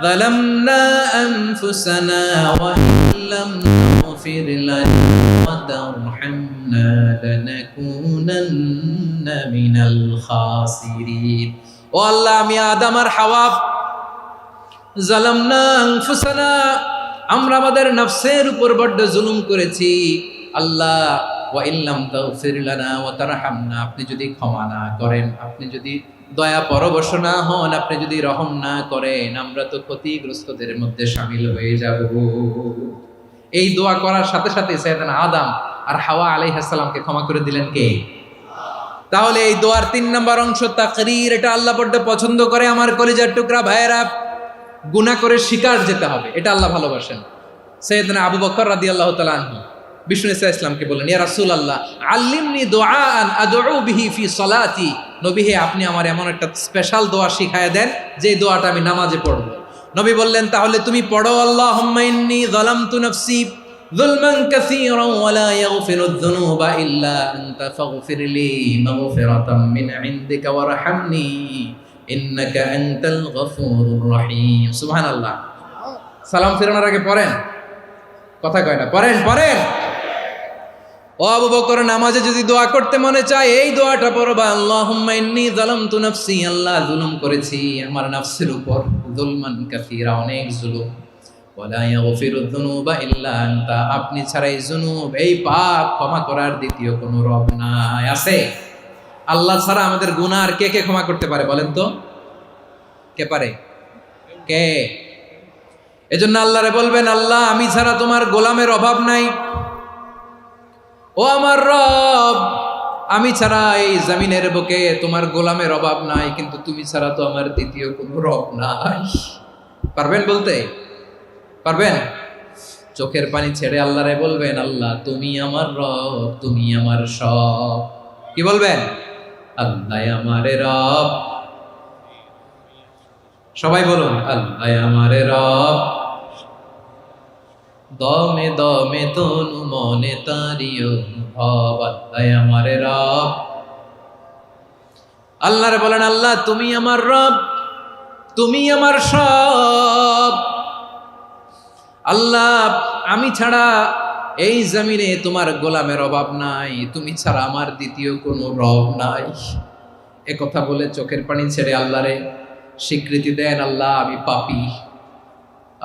যালামনা আনফুসানা ওয়া ইল্লাম তাগফির লানা ওয়া তারহামনা লানাকুনান্না মিনাল খাসিরিন। ও আল্লাহ আমি আদম আর হাওয়া, যালামনা আনফুসানা, আমরা আমাদের নফসের উপর বড্ড জুলুম করেছি। আল্লাহ ওয়া ইল্লাম তাগফির লানা ওয়া তারহামনা, আপনি যদি ক্ষমা না করেন, আপনি যদি দয়া পরবশ না হন, আপনি যদি রহম না করেন, আমরা তো ক্ষতিগ্রস্তদের মধ্যে শামিল হয়ে যাব। এই দোয়া করার সাথে সাথে সাইয়েদনা আদম আর হাওয়া আলাইহিস সালামকে ক্ষমা করে দিলেন কে? তাহলে এই দোয়ার তিন নম্বর অংশ তাকরীর, এটা আল্লাহ বড্ড পছন্দ করে। আমার কলিজার টুকরা ভাইয়েরা, গুনাহ করে শিকার যেতে হবে, এটা আল্লাহ ভালোবাসেন। সাইয়েদনা আবু বকর রাদিয়াল্লাহু তাআলা আনহু বিষ্ণু ইসা ইসলামকে বললেন, ইয়া রাসূলুল্লাহ আল্লিমনি দুআআন আদউ বিহি ফি সলাতি, নবী হে আপনি আমার এমন একটা স্পেশাল দোয়া শিখায়া দেন যে দোয়াটা আমি নামাজে পড়ব। নবী বললেন, তাহলে তুমি পড়ো আল্লাহুম্মা ইন্নী যালামতু নাফসি যুলমান কাসীরান ওয়া লা ইয়াগফিরুয যুনুবা ইল্লা আনতা ফাগফিরলি মাগফিরাতাম মিন ইনদিকা ওয়ারহামনি ইন্নাকা আনতাল গফুরুর রহিম। সুবহানাল্লাহ। সালাম ফেরানোর আগে পড়েন, কথা কয় না, পড়েন পড়েন। ও আবু বকর, নামাজে যদি দোয়া করতে মনে চায় এই দোয়াটা পড়বা, আল্লাহুম্মা ইন্নী যালামতু নাফসি, আল্লাহ জুলুম করেছি আমার নফসের উপর, যুলমান কাসীরা, অনেক জুলুম, ওয়া লা ইয়াগফিরুয যুনুবা ইল্লা আনতা, আপনি ছাড়া এই জুনুব, এই পাপ ক্ষমা করার দ্বিতীয় কোনো রব নাই। আছে? আল্লাহ ছাড়া আমাদের গুনাহ আর কে কে ক্ষমা করতে পারে বলেন তো? কে পারে? কে? এজন্য আল্লাহরে বলবেন, আল্লাহ আমি ছাড়া তোমার গোলামের অভাব নাই, ও আমার রব আমি ছাড়া এই জমিনের বুকে তোমার গোলামের অভাব নাই, কিন্তু তুমি ছাড়া তো আমার দ্বিতীয় কোনো রব নাই। পারবেন বলতে? পারবেন? চোখের পানি ছেড়ে আল্লাহরে বলবেন, আল্লাহ তুমি আমার রব, তুমি আমার সব। কি বলবেন? আল্লাহ আমারে রব। সবাই বলুন, আল্লাহ আমারে রব, দমে দমে তনু মনে তারি অনুভব, আল্লাহ আমার রব। আল্লাহরে বলেন, আল্লাহ তুমি আমার রব, তুমি আমার সব। আল্লাহ আমি ছাড়া এই জমিনে তোমার গোলামের অভাব নাই, তুমি ছাড়া আমার দ্বিতীয় কোনো রব নাই। এ কথা বলে চোখের পানি ছেড়ে আল্লাহরে স্বীকৃতি দেন, আল্লাহ আমি পাপী,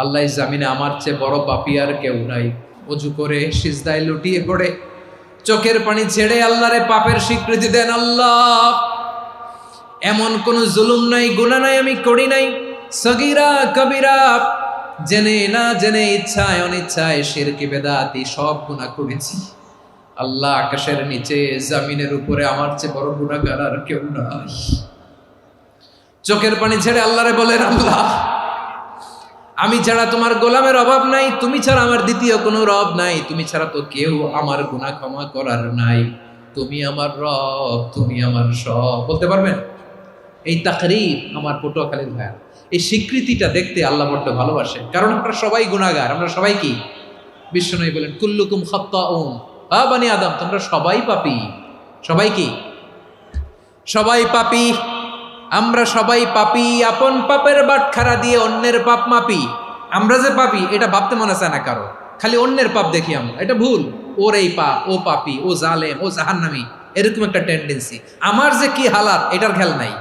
আল্লাহ এই জমিনে আমার চেয়ে বড় পাপী আর কেউ নাই। অজু করে সিজদায় লুটিয়ে পড়ে চোখের পানি ছেড়ে আল্লাহরে পাপের স্বীকৃতি দেন, আল্লাহ এমন কোন জুলুম নাই, গুনাহ নাই আমি করি নাই, সগীরা কবিরা, জেনে না জেনে, ইচ্ছায় অনিচ্ছায়, শিরকি বেদাতি সব গুনাহ করেছি। আল্লাহ আকাশের নিচে জমিনের উপরে আমার চেয়ে বড় গুনাহগার আর কেউ নাই। চোখের পানি ছেড়ে আল্লাহরে বলেন, আল্লাহ আমি ছাড়া তোমার গোলামের অভাব নাই, তুমি ছাড়া আমার দ্বিতীয় কোনো রব নাই, তুমি ছাড়া তো কেউ আমার গুনাহ ক্ষমা করার নাই, তুমি আমার রব, তুমি আমার সব। বলতে পারবেন? এই তাকরীর আমার পটুয়াখালীর ভাইয়া, এই স্বীকৃতিটা দেখতে আল্লাহ বড্ড ভালোবাসেন, কারণ আমরা সবাই গুনাহগার। আমরা সবাই কি? বিশ্বনবী বলেন, কুল্লুকুম খাত্তাউন, বানি আদম তোমরা সবাই পাপী। সবাই কি? সবাই পাপী। আমরা সবাই পাপী, আপন পাপের বাটখারা দিয়ে অন্যের পাপ মাপি। আমরা যে পাপী এটা ভাবতে মনে চায় না কারো, খালি অন্যের পাপ দেখি আমরা, এটা ভুল। ওর এই পাপ, ও পাপী, ও জালেম, ও জাহান্নামী, এরকম একটা টেন্ডেন্সি। আমার যে কি হালাত এটার খেয়াল নাই।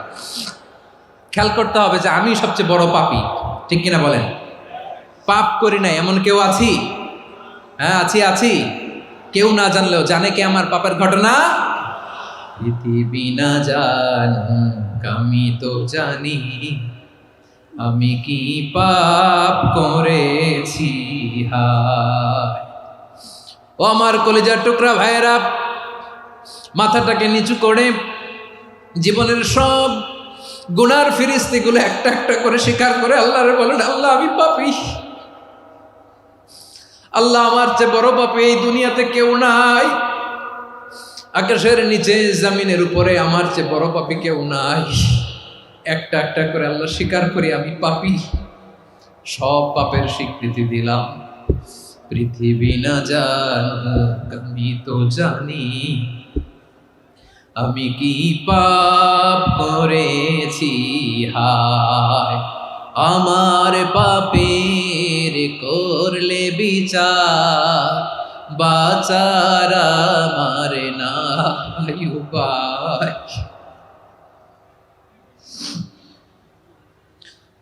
খেয়াল করতে হবে যে আমি সবচেয়ে বড় পাপী, ঠিক কিনা বলেন? পাপ করি নাই এমন কেউ আছি? হ্যাঁ আছি। কেউ না জানলেও জানে কে আমার পাপের ঘটনা? পৃথিবী না জানুক আমি তো জানি, আমি কি পাপ করেছি হায়। ও আমার কলিজার টুকরা ভাইয়েরা, মাথাটাকে নিচু করে জীবনের সব গুনার ফিরিস্তিগুলো একটা একটা করে স্বীকার করে আল্লাহরে বলেন, আল্লাহ আমি পাপী, আল্লাহ আমার চেয়ে বড় পাপী এই দুনিয়াতে কেউ নাই, আকাশের নিচে জমিনের উপরে আমার চেয়ে বড় পাপী কেউ নাই। একটা একটা করে আল্লাহ স্বীকার করি আমি পাপী, সব পাপের স্বীকৃতি দিলাম। পৃথিবী না জানুক আমি তো জানি, আমি কি পাপ করেছি হায়। আমার পাপের করলে বিচার, বাচার আমার নাই উপায়।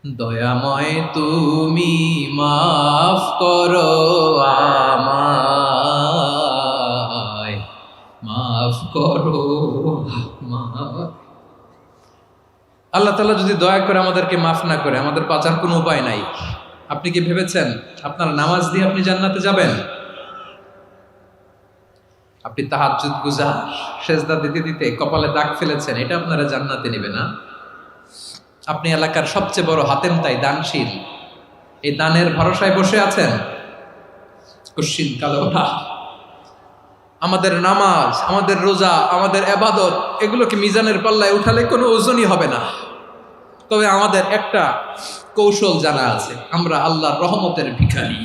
দয়াময় তুমি মাফ করো আমায়, মাফ করো আমায়। আল্লাহ তাআলা যদি দয়া করে আমাদেরকে মাফ না করে, আমাদের বাঁচার কোনো উপায় নাই। আপনি কি ভেবেছেন আপনার নামাজ দিয়ে আপনি জান্নাতে যাবেন? আপনি তাহাজ্জুদ গুজার, সেজদা দিতে দিতে কপালে দাগ ফেলেছেন, এটা আপনারা জান্নাতে নেবে না? আপনি এলাকার সবচেয়ে বড় হাতেম তাই দানশীল, এই দানের ভরসায় বসে আছেন, কুশ্চিন কালো না। আমাদের নামাজ, আমাদের রোজা, আমাদের ইবাদত, এগুলোকে মিজানের পাল্লায় উঠালে কোনো ওজনই হবে না। তবে আমাদের একটা কৌশল জানা আছে, আমরা আল্লাহর রহমতের ভিখারি।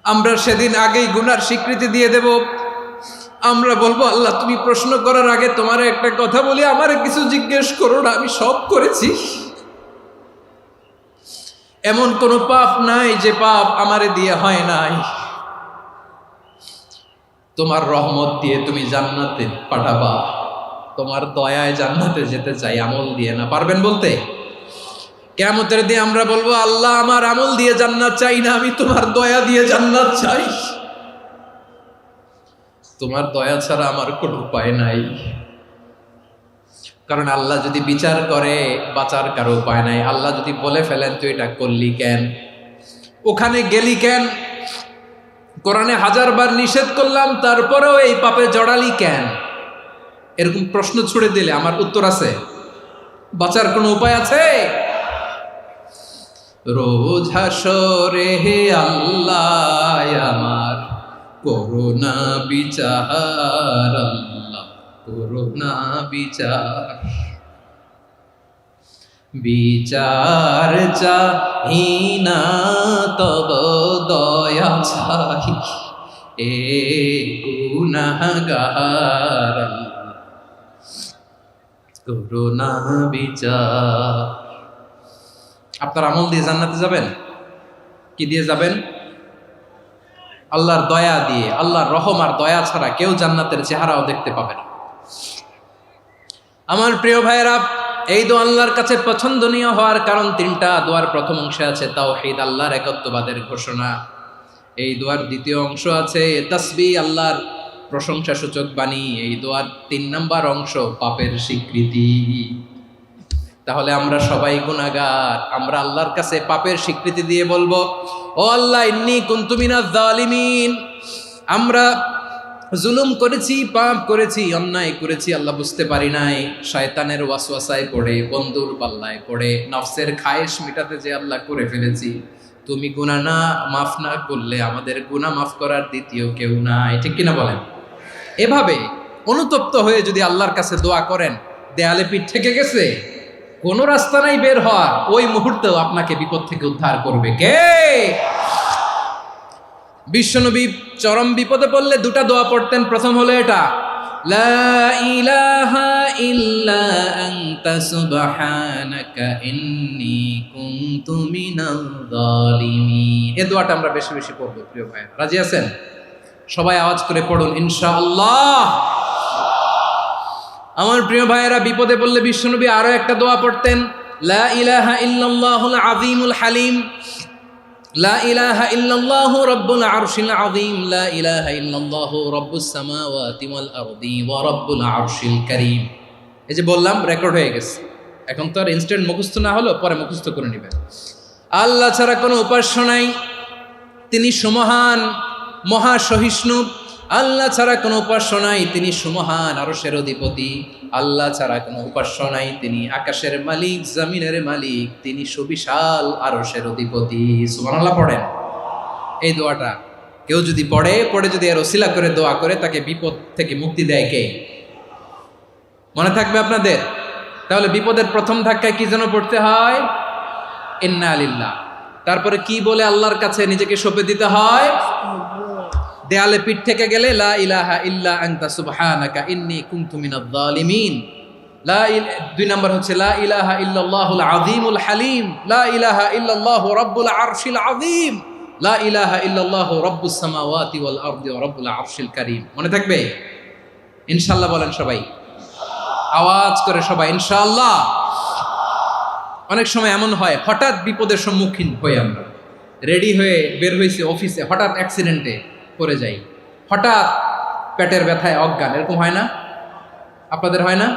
আমরা সেদিন আগেই গুনার স্বীকৃতি দিয়ে দেব। আমরা বলবো, আল্লাহ তুমি প্রশ্ন করার আগে তোমার একটা কথা বলি, আমারে কিছু জিজ্ঞেস করো না, আমি সব করেছি। এমন কোন পাপ নাই যে পাপ আমারে দিয়ে হয় নাই। তোমার রহমত দিয়ে তুমি জান্নাতে পাঠাবা, তোমার দয়ায় জান্নাতে যেতে চাই, আমল দিয়ে না। পারবেন বলতে? কিয়ামতের দিন আমরা বলবো, আল্লাহ আমার আমল দিয়ে জান্নাত চাই না, আমি তোমার দয়া দিয়ে জান্নাত চাই। তোমার দয়া ছাড়া আমার কোনো উপায় নাই। কারণ আল্লাহ যদি বিচার করে, বাঁচার কারো উপায় নাই। আল্লাহ যদি বলে ফেলেন তুই এটা করলি কেন, ওখানে গেলি কেন, কোরআনে 1000 বার নিষেধ করলাম তারপরেও এই পাপে জড়ালি কেন, এরকম প্রশ্ন ছুড়ে দিলে আমার উত্তর আছে? বাঁচার কোনো উপায় আছে? রোজ হাসরে হে আল্লাহ আমার করুণা বিচার, আল্লাহ করুণা বিচার। বিচার চাহি না তব দয়া চাহি এ গুনাহগার করুণা বিচার। আপনার আমল দিয়ে জান্নাতে যাবেন? কি দিয়ে যাবেন? আল্লাহর দয়া দিয়ে। আল্লাহর রহম আর দয়া ছাড়া কেউ জান্নাতের চেহারাও দেখতে পাবে না। আমার প্রিয় ভাইয়েরা, এই দোয়া আল্লাহর কাছে পছন্দনীয় হওয়ার কারণ তিনটা। দোয়ার প্রথম অংশে আছে তাওহীদ, আল্লাহর একত্ববাদের ঘোষণা। এই দোয়ার দ্বিতীয় অংশ আছে তাসবিহ, আল্লাহর প্রশংসা সূচক বাণী। এই দোয়ার ৩ নম্বর অংশ পাপের স্বীকৃতি। তাহলে আমরা সবাই গুনাহগার। আমরা আল্লাহর কাছে পাপের স্বীকৃতি দিয়ে বলবো, ও আল্লাহ, ইন্নী কুনতু মিনাজ জালিমিন। আমরা জুলুম করেছি, পাপ করেছি, অন্যায় করেছি, আল্লাহ বুঝতে পারি নাই। শয়তানের ওয়াসওয়াসায় পড়ে, বন্ধুর পাল্লায় পড়ে, নফসের খায়েশ মিটাতে যে আল্লাহ করে ফেলেছি। তুমি গুনাহ না মাফ না করলে আমাদের গুনাহ মাফ করার দ্বিতীয় কেউ নাই। ঠিক কিনা বলেন? এভাবে অনুতপ্ত হয়ে যদি আল্লাহর কাছে দোয়া করেন, দেয়ালে পিঠ থেকে গেছে, কোনো রাস্তা নাই বের হওয়ার, ওই মুহূর্তেও আপনাকে বিপদ থেকে উদ্ধার করবে কে? বিশ্বনবী চরম বিপদে পড়লে দুটা দোয়া পড়তেন। প্রথম হলো এটা, লা ইলাহা ইল্লা আনতা সুবহানাকা ইন্নী কুনতু মিনাল জালিমিন। এই দোয়াটা আমরা বেশি বেশি পড়ব প্রিয় ভাইরা। রাজি আছেন? সবাই আওয়াজ করে পড়ুন ইনশাআল্লাহ। আমার প্রিয় ভাইয়েরা, বিপদে পড়লে বিশ্বনবী আরো একটা দোয়া পড়তেন, লা ইলাহা ইল্লাল্লাহুল আযীমুল হালিম, লা ইলাহা ইল্লাল্লাহু রাব্বুল আরশিল আযীম, লা ইলাহা ইল্লাল্লাহু রাব্বুস সামাওয়াতি ওয়াল আরদি ওয়া রাব্বুল আরশিল কারীম। এই যে বললাম, রেকর্ড হয়ে গেছে। এখন তো আর ইনস্ট্যান্ট মুখস্থ না হলো, পরে মুখস্থ করে নেবেন। আল্লাহ ছাড়া কোনো উপাস্য নাই, তিনি সুমহান, মহা সহিষ্ণু। আল্লাহ ছাড়া কোনো উপাস্য নাই, তিনি সুমহান, আরশের অধিপতি। আল্লাহ ছাড়া কোনো উপাস্য নাই, তিনি আকাশের মালিক, জমিনের মালিক, তিনি সুবিশাল আরশের অধিপতি। সুবহানাল্লাহ পড়েন। এই দোয়াটা কেউ যদি পড়ে যদি এর ওসিলা করে দোয়া করে, তাকে বিপদ থেকে মুক্তি দেয় কে? মনে থাকবে আপনাদের? তাহলে বিপদের প্রথম ধাক্কায় কি যেন পড়তে হয়? ইন্না লিল্লাহ। তারপরে কি বলে আল্লাহর কাছে নিজেকে সঁপে দিতে হয়? দেয়ালে পিঠ থেকে গেলে লা ইলাহা ইল্লা আনতা সুবহানাকা ইন্নী কুনতু মিনাজ জালিমিন। দুই নম্বর হচ্ছে লা ইলাহা ইল্লাল্লাহুল আযীমুল হালিম, লা ইলাহা ইল্লাল্লাহু রাব্বুল আরশিল আযীম, লা ইলাহা ইল্লাল্লাহু রাব্বুস সামাওয়াতি ওয়াল আরদি ওয়া রাব্বুল আরশিল কারীম। মনে থাকবে? ইনশাআল্লাহ বলেন সবাই, আওয়াজ করে সবাই ইনশাআল্লাহ। অনেক সময় এমন হয়, হঠাৎ বিপদের সম্মুখীন হই আমরা, রেডি হয়ে বের হয়েছে অফিসে, হঠাৎ অ্যাক্সিডেন্টে পড়ে যাই, হঠাৎ পেটের ব্যথায় অজ্ঞান। এরকম হয় না? আপনাদের হয় না?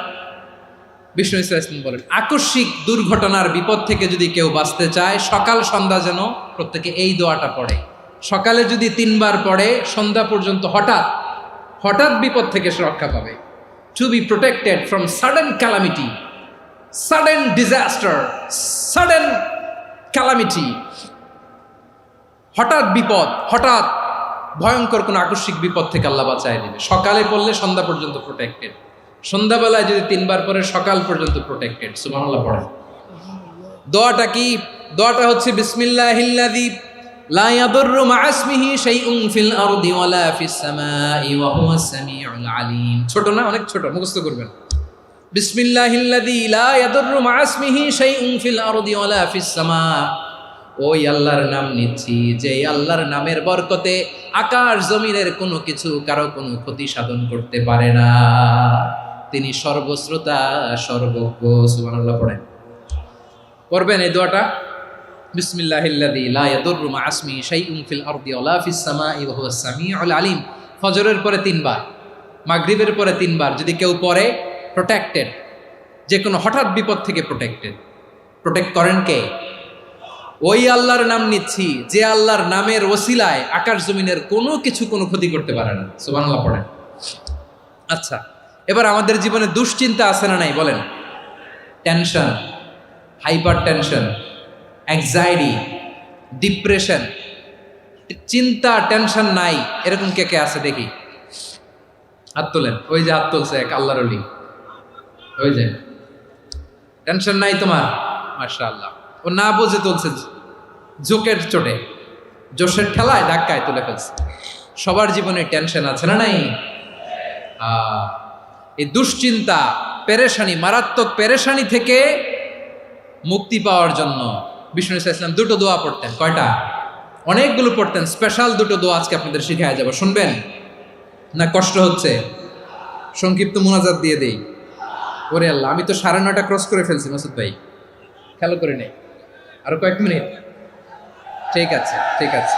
বিষ্ণু ইসলাম বলেন, আকস্মিক দুর্ঘটনার বিপদ থেকে যদি কেউ বাঁচতে চায়, সকাল সন্ধ্যা যেন প্রত্যেকে এই দোয়াটা পড়ে। সকালে যদি 3 বার পড়ে, সন্ধ্যা পর্যন্ত হঠাৎ বিপদ থেকে সে রক্ষা পাবে। To be protected from sudden calamity, sudden disaster, sudden calamity. হঠাৎ বিপদ, হঠাৎ ভয়ঙ্কর কোনো আকস্মিক বিপদ থেকে আল্লাহ বাঁচায় দিবে। সকালে পড়লে সন্ধ্যা পর্যন্ত প্রোটেক্টেড, সন্ধ্যাবেলায় যদি 3 বার পরে সকাল পর্যন্ত প্রোটেক্টেড। সুবহানাল্লাহ পড়েন। দোয়াটা কি? দোয়াটা হচ্ছে বিসমিল্লাহিল্লাযী লা ইয়াদুররু মা ইসমিহি শাইউন ফিল আরদি ওয়ালা ফিস সামাই ওয়া হুয়াস সামিউল আলিম। ছোট না? অনেক ছোট, মুখস্থ করবেন। বিসমিল্লাহিল্লাযী লা ইয়াদুররু মা ইসমিহি শাইউন ফিল আরদি ওয়ালা ফিস সামা। ওই আল্লাহর নাম নিচ্ছি, যে আল্লাহর নামের বরকতে আকাশ জমিনের কোনো কিছু কারো কোনো ক্ষতি সাধন করতে পারে না। তিনি সর্বশ্রোতা, সর্বজ্ঞ। সুবহানাল্লাহ পড়েন। পড়বেন এই দোয়াটা, বিসমিল্লাহিল্লাযী লা ইয়াদুররু মা ইসমিহি শাইউন ফিল আরদি ওয়ালা ফিস সামাই ওয়া হুয়াস সামিউল আলিম। ফজরের পরে 3 বার, মাগরিবের পরে 3 বার যদি কেউ পড়ে, প্রোটেক্টেড। যে কোনো হঠাৎ বিপদ থেকে প্রোটেক্ট করেন কে? ওই আল্লাহর নাম নিচ্ছি, যে আল্লাহর নামের ওসিলায় আকাশ জমিনের কোনো কিছু কোনো ক্ষতি করতে পারে না। সুবহানাল্লাহ পড়েন। আচ্ছা, এবার আমাদের জীবনে দুশ্চিন্তা আছে না নাই বলেন? Tension, hyper tension, anxiety, depression, চিন্তা, টেনশন নাই, এরকম কে কে আছে দেখি? হাত তোলেন। ওই যে হাত তুলছে এক আল্লাহর ওলি, ওই যে টেনশন নাই তোমার, মাশাআল্লাহ। ও না বুঝে তুলছে, ঝোঁকের চোটে, জোশের ঠেলায় ধাক্কায় তুলে ফেলছে। সবার জীবনে টেনশন আছে না নাই? এই দুশ্চিন্তা, পেরেশানি, মারাত্মক পেরেশানি থেকে মুক্তি পাওয়ার জন্য বিষ্ণু ইসলাম দুটো দোয়া পড়তেন। কয়টা? অনেকগুলো পড়তেন। স্পেশাল দুটো দোয়া আজকে আপনাদের শিখায় যাব, শুনবেন না? কষ্ট হচ্ছে? সংক্ষিপ্ত মুনাজাত দিয়ে দেই। ওরে আল্লাহ, আমি তো 9:30 ক্রস করে ফেলছি মাসুদ ভাই, খেয়াল করে নেই। আরো কয়েক মিনিট। ঠিক আছে, ঠিক আছে।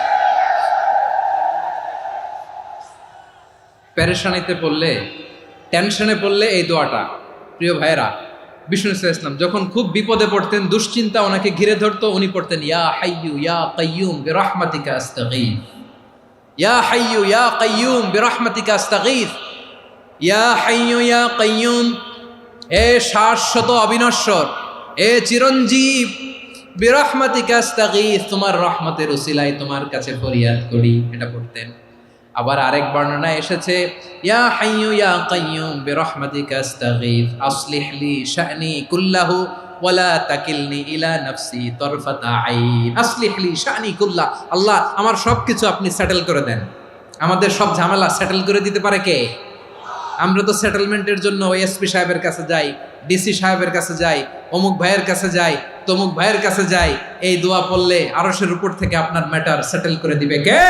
পেরেশানিতে পড়লে, টেনশনে পড়লে এই দোয়াটা, প্রিয় ভাইয়েরা, বিষ্ণু ইসলাম যখন খুব বিপদে পড়তেন, দুশ্চিন্তা ওনাকে ঘিরে ধরতো, উনি পড়তেন ইয়া হাইয়ু ইয়া কাইয়ুম বিরহমাতিকা আস্তাগীথ, ইয়া হাইয়ু ইয়া কাইয়ুম বিরহমাতিকা আস্তাগীথ, ইয়া হাইয়ু ইয়া কাইয়ুম, এ শাশ্বত অবিনশ্বর, এ চিরঞ্জীব, বিরহমাতিকা আস্তাগীথ, তোমার রহমতের উসিলায় তোমার কাছে ফরিয়াদ করি। এটা পড়তেন। আবার আরেক বর্ণনায় এসেছে ইয়া হাইয়ু ইয়া কাইয়ুম বিরহমাতিকা আস্তাগীথ আসলিহ লি শা'নি কুল্লাহু ওয়ালা তাকিলনি ইলা নাফসি তারফাতা আইন। আসলিহ লি শা'নি কুল্লাহ, আল্লাহ আমার সবকিছু আপনি সেটেল করে দেন। আমাদের সব ঝামেলা সেটেল করে দিতে পারে কে? আমরা তো সেটেলমেন্টের জন্য এসপি সাহেবের কাছে যাই, ডিসি সাহেবের কাছে যাই, অমুক ভাইয়ের কাছে যাই, তমুক ভাইয়ের কাছে যাই। এই দোয়া পড়লে আরশের উপর থেকে আপনার ম্যাটার সেটেল করে দিবে কে?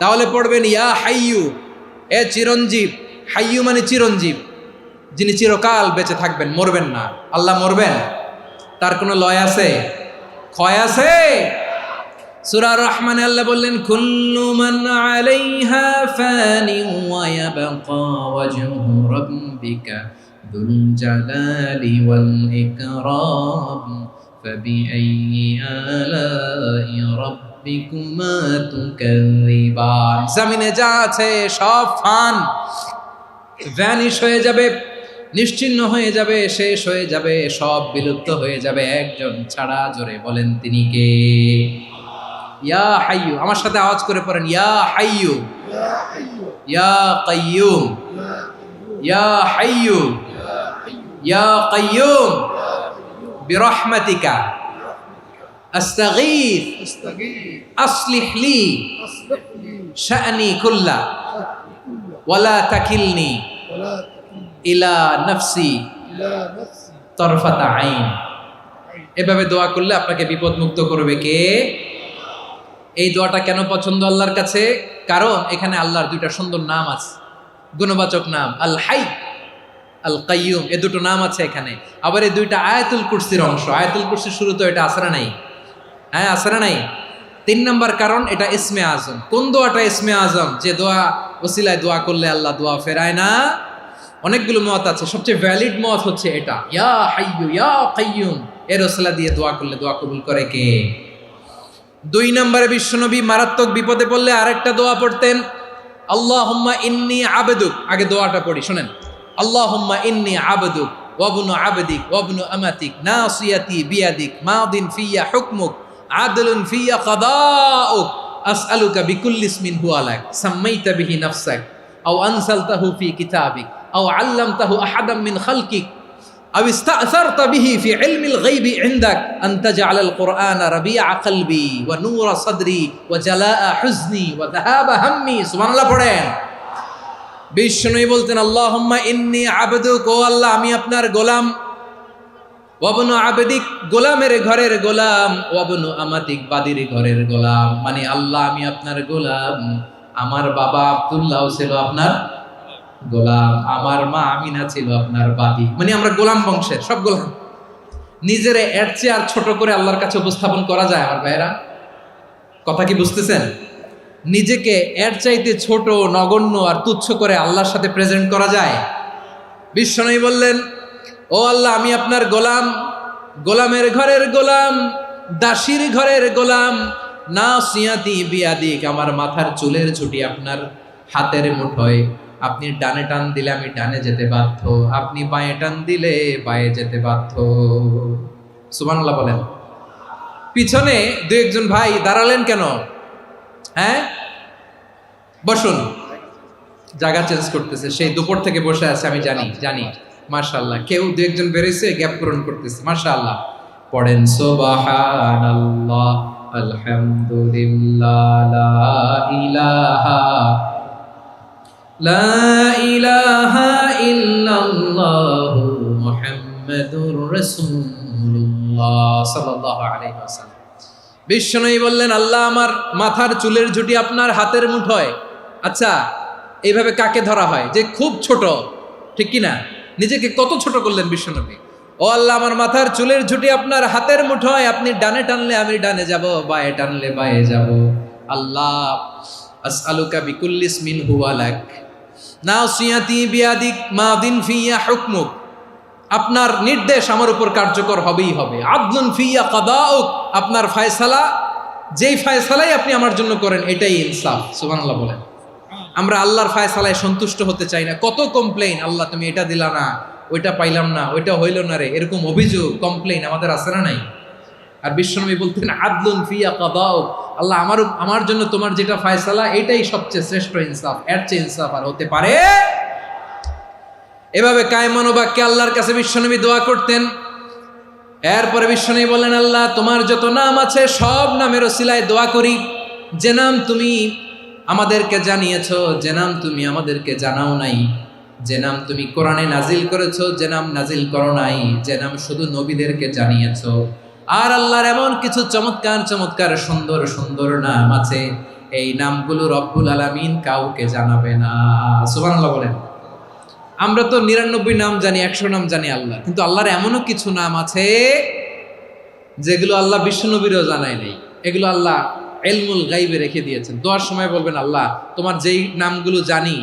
তাহলে পড়বেন ইয়া হাইয়ু, এ চিরঞ্জীব। হাইয়ু মানে চিরঞ্জীব, যিনি চিরকাল বেঁচে থাকবেন, মরবেন না। আল্লাহ মরবেন? তার কোনো লয় আছে? ক্ষয় আছে? সূরা রহমানে আল্লাহ বললেন কুল্লু মান আলাইহা ফানি ওয়া ইয়াবকা ওয়াজহু রাব্বিকা যুল জালালি ওয়াল ইকরাম ফাবিআইয়ি আলাই রাব্বিকুমা তুকাযিবান। জমিনে যা আছে সব ফান, ভ্যানিশ হয়ে যাবে, নিশ্চিহ্ন হয়ে যাবে, শেষ হয়ে যাবে, সব বিলুপ্ত হয়ে যাবে, একজন ছাড়া। জোরে বলেন তিনি কে? ইয়া হাইয়ু। আমার সাথে আওয়াজ করে পড়েন ইয়া হাইয়ু ইয়া কাইয়ুম ইয়া হাইয়ু ইয়া কাইয়ুম বিরহমাতিকা আস্তাগীথ আসলিহ লি শা'নি কুল্লা ওয়ালা তাকিলনি ইলা নাফসি তারফাতা আইন। এভাবে দোয়া করলে আপনাকে বিপদ মুক্ত করবে কে? এই দোয়াটা কেন পছন্দ আল্লাহর কাছে? কারণ এখানে আল্লাহর দুইটা সুন্দর নাম আছে, গুণবাচক নাম, আল হাই, আল কাইয়ুম। এ দুটো নাম আছে এখানে। আবার এই দুইটা আয়াতুল কুরসির অংশ। আয়াতুল কুরসির শুরু তো এটা আসরা নাই? হ্যাঁ, আসরা নাই। 3 নম্বর কারণ, এটা ইসমে আজম। কোন দোয়াটা ইসমে আজম? যে দোয়া ওসিলায় দোয়া করলে আল্লাহ দোয়া ফেরায় না। অনেকগুলো মত আছে, সবচেয়ে ভ্যালিড মত হচ্ছে এটা, ইয়া হাইয়ু ইয়া কাইয়ুম। এর ওসিলা দিয়ে দোয়া করলে দোয়া কবুল করে কে? 2 নম্বরে বিশ্বনবী মারাত্মক বিপদে পড়লে আরেকটা দোয়া পড়তেন, আল্লাহুম্মা ইন্নী আবদুক। আগে দোয়াটা পড়ি, শুনেন। আল্লাহুম্মা ইন্নী আবদুক ওয়া ইবনু আবদিক ওয়া ইবনু আমাতিক নাসিয়াতি বিয়াদিক মাদিন ফিয়া হুকমুক আদলুন ফিয়া কাদাউক আসআলুকা বিকুল্লি ইসমিন হুয়া লাক সাম্মাইতা বিহি নাফসাক আও আনসালতাহু ফি কিতাবিক আও আল্লামতাহু আহাদাম মিন খালকিক আও ইস্তা'সারতা বিহি ফি ইলমিল গায়বি ইনদাক আন তাজআলাল কুরআনা রাবিআ কলবি ওয়া নূরা সাদরি ওয়া জালাআ হুজনি ওয়া যাহাবা হাম্মি। সুবহানাল্লাহ পড়েন। বিষ্ণুই বলতেন আল্লাহুম্মা ইন্নী আবদুক, ও আল্লাহ আমি আপনার গোলাম, ওয়া ইবনু আবদিক, গোলামের ঘরের গোলাম, ওয়া ইবনু আমাতিক, বাদীর ঘরের গোলাম। মানে আল্লাহ আমি আপনার গোলাম। আমার বাবা আব্দুল্লাহ ছিল আপনার গোলাম, আমার মা আমিনা ছিল আপনার বাদী। মানে আমরা গোলাম বংশের, সব গোলাম। নিজের এর চেয়ে আর ছোট করে আল্লাহর কাছে উপস্থাপন করা যায় আমার ভাইয়েরা? কথা কি বুঝতেছেন? নিজেকে এর চাইতে ছোট, নগণ্য আর তুচ্ছ করে আল্লাহর সাথে প্রেজেন্ট করা যায়? বিশ্বনবী বললেন, ও আল্লাহ আমি আপনার গোলাম, গোলামের ঘরের গোলাম, দাসীর ঘরের গোলাম, নাসিয়াতি বিয়াদিক, আমার মাথার চুলের ঝুঁটি আপনার হাতের মুঠোয়। আপনি ডানে টান দিলে আমি ডানে যেতে বাধ্য, আপনি বাঁয়ে টান দিলে বাঁয়ে যেতে বাধ্য। সুবহানাল্লাহ বলেন। পিছনে 2-1 ভাই দাঁড়ালেন কেন? হ্যাঁ, বসুন। জায়গা চেঞ্জ করতেছে, সেই দুপুর থেকে বসে আছে, আমি জানি। মাশাআল্লাহ। কেউ 2-1 বেরোইছে, গ্যাপ পূরণ করতেছে। মাশাআল্লাহ। পড়েন সুবহানাল্লাহ, আলহামদুলিল্লাহ, লা ইলাহা ইল্লাল্লাহু মুহাম্মাদুর রাসূলুল্লাহ সাল্লাল্লাহু আলাইহি ওয়াসাল্লাম। বিশ্বনবী বললেন, আল্লাহ আমার মাথার চুলের ঝুঁটি আপনার হাতের মুঠোয়। আচ্ছা, এইভাবে কাকে ধরা হয়? যে খুব ছোট, ঠিক কি না? নিজেকে কত ছোট করলেন বিশ্বনবী। ও আল্লাহ, আমার মাথার চুলের ঝুঁটি আপনার হাতের মুঠোয়, আপনি ডানে টানলে আমি ডানে যাব, বায়ে টানলে বায়ে যাব। আল্লাহ, আসআলুকা বিকুল্লি ইসমিন হুয়া লাক নাসিয়াতি বিয়াদিক মাদিন ফিয়া হুকমুক। আপনার নির্দেশ আমার উপর কার্যকর হবেই হবে। আদলুন ফিয়া কাদাউক, আপনার ফয়সালা, যেই ফয়সালাই আপনি আমার জন্য করেন এটাই ইনসাফ। সুবহানাল্লাহ বলেন। আমরা আল্লাহর ফয়সালায় সন্তুষ্ট হতে চাই না। কত কমপ্লেইন, আল্লাহ তুমি এটা দিলা না, ওইটা পাইলাম না, ওইটা হইল না রে, এরকম অভিযোগ কমপ্লেইন আমাদের আছে না নাই? আর বিশ্বনবী বলতেন আদলুন ফিয়া কাদাউক, আল্লাহ আমার জন্য তোমার যেটা ফয়সালা এটাই সবচেয়ে শ্রেষ্ঠ ইনসাফ, এর চেয়ে ইনসাফ আর হতে পারে? এভাবে কায়মান বাক্যে আল্লাহর কাছে বিশ্বনবী দোয়া করতেন। এরপরে বিশ্বনবী বললেন, আল্লাহ তোমার যত নাম আছে সব নামের ওসিলায় দোয়া করি, যে নাম তুমি আমাদেরকে জানিয়েছো, যে নাম তুমি আমাদেরকে জানাও নাই, যে নাম তুমি কোরআনে নাজিল করেছো, যে নাম নাজিল করো নাই, যে নাম শুধু নবীদেরকে জানিয়েছো। আর আল্লাহর এমন কিছু চমৎকার চমৎকার সুন্দর সুন্দর নাম আছে, এই নামগুলো রব্বুল আলামিন কাউকে জানাবে না। সুবহানাল্লাহ বলেন। আমরা তো 99 নাম জানি, 100 নাম জানি আল্লাহ, কিন্তু আল্লাহর এমনও কিছু নাম আছে যেগুলো আল্লাহ বিশ্বনবীরও জানায় নেই। এগুলো আল্লাহ ইলমুল গায়বে রেখে দিয়েছেন। দোয়ার সময় বলবেন, আল্লাহ তোমার যেই নামগুলো জানি,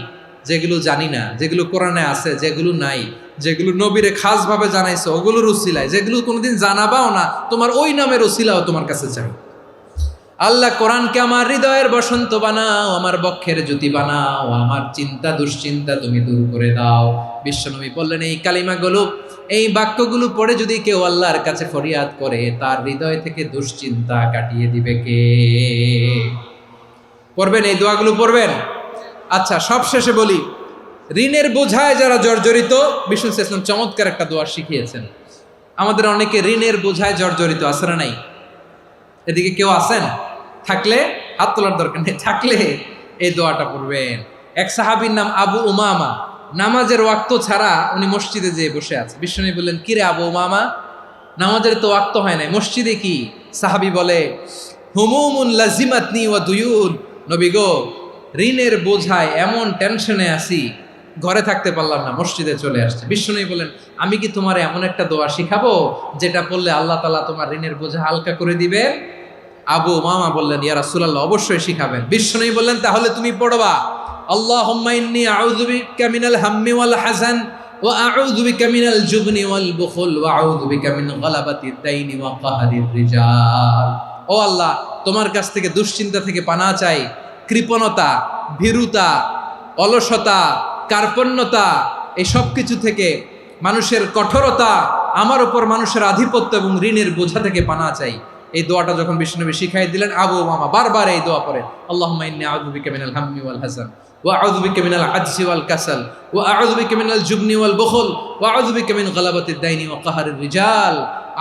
যেগুলো জানি না, যেগুলো কোরআনে আছে, যেগুলো নাই, যেগুলো নবীরে খাসভাবে জানাইছো ওগুলোর উসিলায়, যেগুলো কোনোদিন জানাবাও না, তোমার ওই নামের উসিলাও তোমার কাছে চাই। আল্লাহ কোরআনকে আমার হৃদয়ের বসন্ত বানাও, আমার বক্ষের জ্যোতি বানাও, আমার চিন্তা দুশ্চিন্তা তুমি দূর করে দাও। বিশ্বনবী বললেন, এই কালিমাগুলো, এই বাক্যগুলো পড়ে যদি কেউ আল্লাহর কাছে ফরিয়াদ করে, তার হৃদয় থেকে দুশ্চিন্তা কাটিয়ে দিবে কে? পড়বেন, এই দোয়াগুলো পড়বেন। আচ্ছা, সব শেষে বলি, ঋণের বোঝায় যারা জর্জরিত, বিষ্ণু ইসলাম চমৎকার একটা দোয়া শিখিয়েছেন। আমাদের অনেকে ঋণের বোঝায় জর্জরিত, আছে না নাই? এদিকে কেউ আছেন? থাকলে হাত তোলার দরকার নেই, থাকলে এই দোয়াটা পড়বেন। এক সাহাবীর নাম আবু উমামা, নামাজের ওয়াক্ত ছাড়া উনি মসজিদে যেয়ে বসে আছে। বিশ্বনবী বললেন, কিরে আবু উমামা, নামাজের তো ওয়াক্ত হয় নাই, মসজিদে কি? সাহাবী বলে, হুমুমুন লাজিমাতনি ওয়া দুয়ুন, নবী গো, ঋণের বোঝায় এমন টেনশনে আছি, ঘরে থাকতে পারলাম না, মসজিদে চলে আসছে। বিশ্বনবী বলেন, আমি কি তোমার এমন একটা দোয়া শিখাবো যেটা পড়লে আল্লাহ তাআলা তোমার ঋণের বোঝা হালকা করে দিবে? আবু উমামা বললেন, ইয়া রাসূলুল্লাহ, অবশ্যই শিখাবেন। বিশ্বনবী বললেন, তাহলে তুমি পড়বা, আল্লাহুম্মা ইন্নী আউযু বিকা মিনাল হাম্মি ওয়াল হাযান ওয়া আউযু বিকা মিনাল জুবনি ওয়াল বুখল ওয়া আউযু বিকা মিন গালাবাতিদ দাইনি ওয়া কাহরির রিজাল। ও আল্লাহ, তোমার কাছ থেকে দুশ্চিন্তা থেকে পানাহ চাই, কৃপণতা, ভীরুতা, অলসতা, কার্পণ্যতা, এই সব কিছু থেকে, মানুষের কঠোরতা, আমার উপর মানুষের আধিপত্য এবং ঋণের বোঝা থেকে পানাহ চাই। এই দোয়াটা যখন বিশ্বনবী শিখাই দিলেন, আবু উমামা বারবার এই দোয়া পড়েন, আল্লাহুম্মা ইন্নী আউযু বিকা মিনাল হাম্মি ওয়াল হাযান ওয়া আউযু বিকা মিনাল আজজি ওয়াল কাসাল ওয়া আউযু বিকা মিনাল জুবনি ওয়াল বুখল ওয়া আউযু বিকা মিন গালাবাতিদ দাইনি ওয়া কাহরির রিজাল।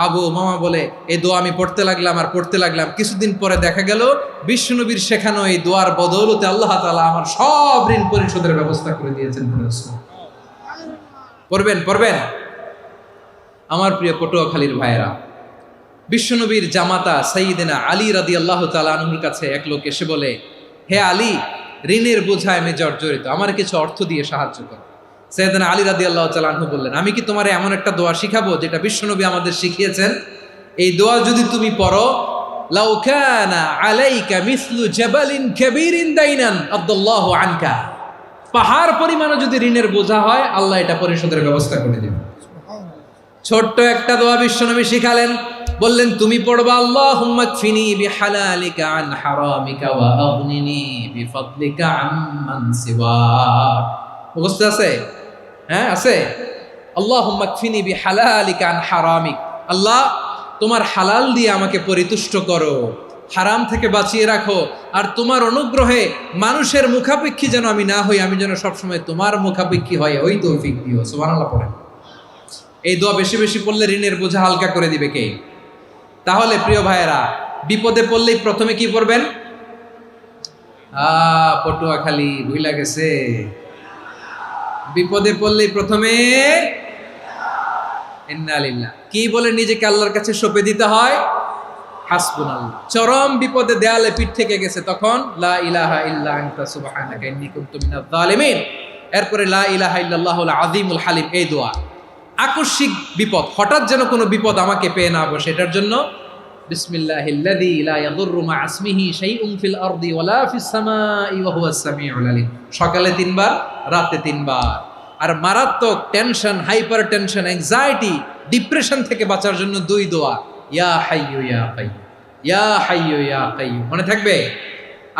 আবু উমামা বলে, এই দোয়া আমি পড়তে লাগলাম আর পড়তে লাগলাম, কিছুদিন পরে দেখা গেল বিশ্বনবীর শেখানো এই দোয়ার বদৌলতে আল্লাহ তাআলা আমার সব ঋণ পরিশোধের ব্যবস্থা করে দিয়েছেন। পড়বেন, পড়বেন। আমার প্রিয় পটুয়াখালীর ভাইয়েরা, বিশ্বনবীর জামাতা সাইয়্যিদিনা আলী রাদিয়াল্লাহু তাআলা আনহুর কাছে এক লোক এসে বলে, হে আলী, ঋণের বোঝায় আমি জর্জরিত, আমার কিছু অর্থ দিয়ে সাহায্য করো। সাইয়্যিদিনা আলী রাদিয়াল্লাহু তাআলা আনহু বললেন, আমি কি তোমার এমন একটা দোয়া শিখাবো যেটা বিশ্বনবী আমাদের শিখিয়েছেন? এই দোয়া যদি তুমি পড়ো, লাউ কানা আলাইকা মিসলু জাবালিন কাবীরিন দাইনান আদাল্লাহু আনকা, পাহাড় পরিমাণও যদি ঋণের বোঝা হয়, আল্লাহ এটা পরিশোধের ব্যবস্থা করে দেবে। ছোট্ট একটা দোয়া বিশ্বনবী শিখালেন, বললেন, তুমি পড়বা, আল্লাহুম্মা কফিনি বিহালালিকা আন হারামিকা ওয়া আগনিনি বিফাদলিকা আম্মান সিওয়াক। মুখস্থ আছে? হ্যাঁ, আছে। আল্লাহুম্মা কফিনি বিহালালিকা আন হারামিক, আল্লাহ তোমার হালাল দিয়ে আমাকে পরিতুষ্ট করো, হারাম থেকে বাঁচিয়ে রাখো, আর তোমার অনুগ্রহে মানুষের মুখাপেক্ষী যেন আমি না হই, আমি যেন সবসময় তোমার মুখাপেক্ষী হয়, ওই তৌফিক দিও। সুবহানাল্লাহ পড়েন। এই দোয়া বেশি বেশি পড়লে ঋণের বোঝা হালকা করে দিবে কে? তাহলে প্রিয় ভাইয়েরা, বিপদে পড়লেই প্রথমে কি পড়বেন? পটুয়াখালী ভুইলা গেছে। বিপদে পড়লেই প্রথমে ইন্না লিল্লাহ কি বলে নিজেকে আল্লাহর কাছে সঁপে দিতে হয়? হাসবুনাল্লাহ। চরম বিপদে দেয়ালে পিঠ থেকে গেছে, তখন লা ইলাহা ইল্লা আনতা সুবহানাকা ইন্নী কুনতু মিনাজ জালিমিন। এরপরে লা ইলাহা ইল্লাল্লাহুল আযীমুল হালিম, এই দোয়া। আকস্মিক বিপদ, হঠাৎ যেন কোনো বিপদ আমাকে পেয়ে না বসে, এটার জন্য বিসমিল্লাহিল্লাযী লা ইয়াদুররু মা ইসমিহি শাইউন ফিল আরদি ওয়ালা ফিস সামাই ওয়া হুয়াস সামিউল আলীম। সকালে 3 বার, রাতে 3 বার। আর মারাত্মক tension, hyper tension, anxiety, depression থেকে বাঁচার জন্য 2 দোয়া, ইয়া হাইয়্যু ইয়া কাইয়্যুম, ইয়া হাইয়্যু ইয়া কাইয়্যুম, মনে থাকবে?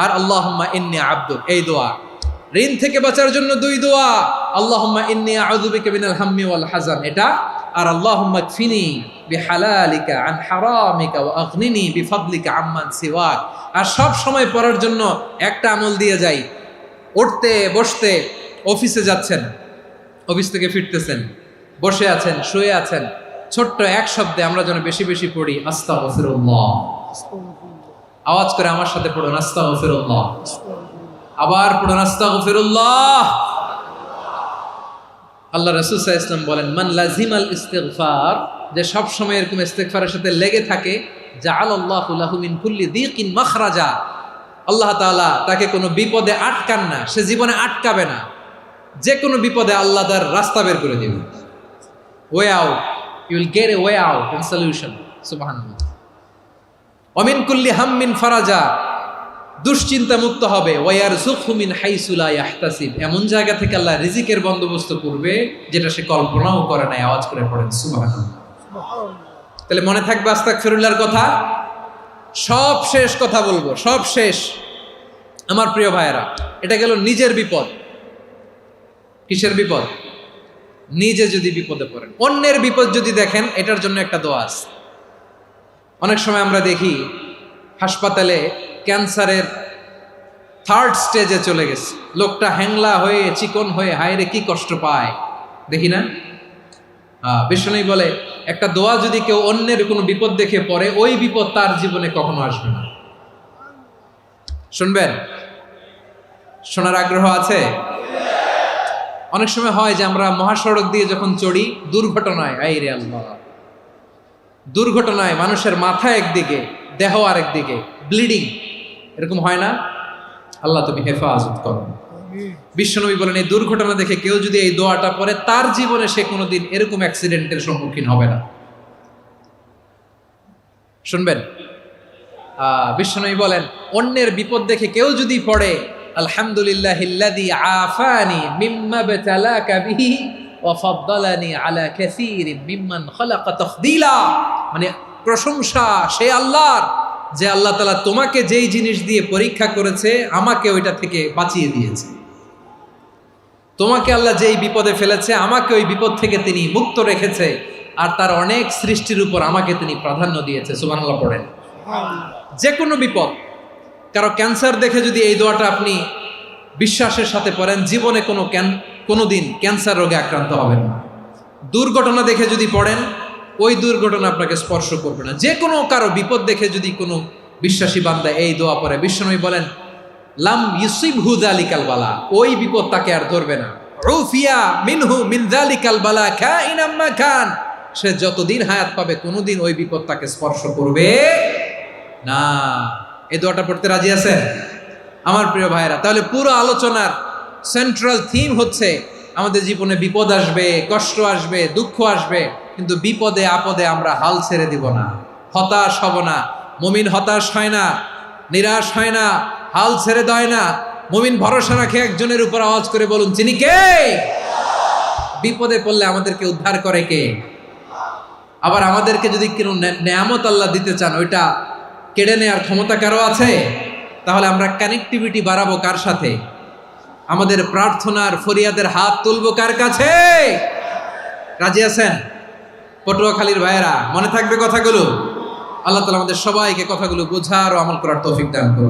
আর আল্লাহুম্মা ইন্নী আবদুক, এই দোয়া। ঋণ থেকে বাঁচার জন্য 2 দোয়া, আল্লাহুম্মা ইন্নী আউযু বিকা মিনাল হাম্মি ওয়াল হাযান, এটা। আর আল্লাহুম্মা কফিনি বিহালালিকা আন হারামিকা ওয়া আগনিনি বিফাদলিকা আম্মান সিওয়াক। আর সব সময় পড়ার জন্য একটা আমল দিয়ে যাই, উঠতে বসতে, অফিসে যাচ্ছেন, অফিস থেকে ফিরতেছেন, বসে আছেন, শুয়ে আছেন, ছোট্ট এক শব্দে আমরা যেন বেশি বেশি পড়ি আস্তাগফিরুল্লাহ। আওয়াজ করে আমার সাথে পড়ুন আস্তাগফিরুল্লাহ। আবার পড়ুন আস্তাগফিরুল্লাহ। আল্লাহ রাসূল সাল্লাল্লাহু আলাইহি ওয়াসাল্লাম বলেন, মান লাজিমাল ইস্তিগফার, যে সব সময় এরকম ইস্তিগফারের সাথে লেগে থাকে, জাআলাল্লাহু লাহু মিন কুল্লি দীকিন মাখরাজা, আল্লাহ তাআলা তাকে কোনো বিপদে আটকান না, সে জীবনে আটকাবে না। যে কোনো বিপদে আল্লাহ তার রাস্তা বের করে দিবেন, way out, you will get a way out and solution. সুবহানাল্লাহ। ওয়া মিন কুল্লি হাম্মিন ফারাজা, দুশ্চিন্তা মুক্ত হবে। ওয়ারযুকহু মিন হাইসু লা ইয়াহতাসিব, এমন জায়গা থেকে আল্লাহ রিজিকের বন্দোবস্ত করবে যেটা সে কল্পনাও করে নাই। আওয়াজ করে পড়েন সুবহানাল্লাহ। তাহলে মনে থাকবে আস্তাগফিরুল্লাহর কথা। সব শেষ কথা বলবো, সব শেষ আমার প্রিয় ভাইয়েরা। এটা গেল নিজের বিপদ। কিসের বিপদ? নিজে যদি বিপদে পড়েন। অন্যের বিপদ যদি দেখেন, এটার জন্য একটা দোয়া আছে। অনেক সময় আমরা দেখি হাসপাতালে ক্যান্সারের 3rd স্টেজে চলে গেছে, লোকটা হ্যাংলা হয়ে, চিকন হয়ে, হায়রে কি কষ্ট পায়, দেখি না? বিষ্ণু বলে, একটা দোয়া যদি কেউ অন্যের কোনো বিপদ দেখে পড়ে, ওই বিপদ তার জীবনে কখনো আসবে না। শুনবেন? শোনার আগ্রহ আছে? অনেক সময় হয় যে আমরা মহাসড়ক দিয়ে যখন চড়ি, দুর্ঘটনায়, আইরে আল্লাহ, দুর্ঘটনায় মানুষের মাথা একদিকে, দেহ আরেকদিকে, ব্লিডিং, এরকম হয় না? আল্লাহ তুমি হেফাজত করো। বিশ্বনবী বলেন, এই দুর্ঘটনা দেখে কেউ যদি এই দোয়াটা পড়ে, তার জীবনে সে কোনোদিন এরকম অ্যাক্সিডেন্টের সম্মুখীন হবে না। শুনবেন? বিশ্বনবী বলেন, অন্যের বিপদ দেখে কেউ যদি পড়ে, আলহামদুলিল্লাহিল্লাযী আফানি মিম্মা বতালাকা বিহি ওয়া ফাদ্দালানি আলা কাসীরিন মিম্মান খালাকা তাফদীলা, মানে প্রশংসা সে আল্লাহর, যে আল্লাহ তাআলা তোমাকে যেই জিনিস দিয়ে পরীক্ষা করেছে, আমাকে ওইটা থেকে বাঁচিয়ে দিয়েছে। তোমাকে আল্লাহ যেই বিপদে ফেলেছে, আমাকে ওই বিপদ থেকে তিনি মুক্ত রেখেছে, আর তার অনেক সৃষ্টির উপর আমাকে তিনি প্রাধান্য দিয়েছে। সুবহানাল্লাহ পড়েন। যে কোনো বিপদ, কারো ক্যান্সার দেখে যদি এই দোয়াটা আপনি বিশ্বাসের সাথে পড়েন, জীবনে কোনোদিন ক্যান্সার রোগে আক্রান্ত হবেন না। দুর্ঘটনা দেখে যদি পড়েন, ওই দুর্ঘটনা আপনাকে স্পর্শ করবে না। যে কোনো কারো বিপদ দেখে যদি কোনো বিশ্বাসী বান্দা এই দোয়া পড়ে, বিশ্বনবী বলেন, লাম ইউসিবহু যালিকাল বালা, ওই বিপদ তাকে আর ধরবে না। উফিয়া মিনহু মিন যালিকাল বালা কাইনাম মা কান, সে যতদিন হায়াত পাবে কোনোদিন ওই বিপদ তাকে স্পর্শ করবে না। এই দোয়াটা পড়তে রাজি আছেন আমার প্রিয় ভাইয়েরা? তাহলে পুরো আলোচনার সেন্ট্রাল থিম হচ্ছে, আমাদের জীবনে বিপদ আসবে, কষ্ট আসবে, দুঃখ আসবে, কিন্তু বিপদে আপদে আমরা হাল ছেড়ে দিব না, হতাশ হব না। মুমিন হতাশ হয় না, নিরাশ হয় না, হাল ছেড়ে দেয় না। মুমিন ভরসা রাখে একজনের উপর। আওয়াজ করে বলুন, যিনি কে? বিপদে পড়লে আমাদেরকে উদ্ধার করে কে? আবার আমাদেরকে যদি কোনো নেয়ামত আল্লাহ দিতে চান, ওইটা কেড়ে নেওয়ার ক্ষমতা কারো আছে? তাহলে আমরা কানেক্টিভিটি বাড়াবো কার সাথে? আমাদের প্রার্থনার ফরিয়াদের হাত তুলবো কার কাছে? রাজি আছেন পটুয়াখালীর ভাইয়েরা? মনে থাকবে কথাগুলো? আল্লাহ তাআলা আমাদের সবাইকে কথাগুলো বোঝার ও আমল করার তৌফিক দান করুন।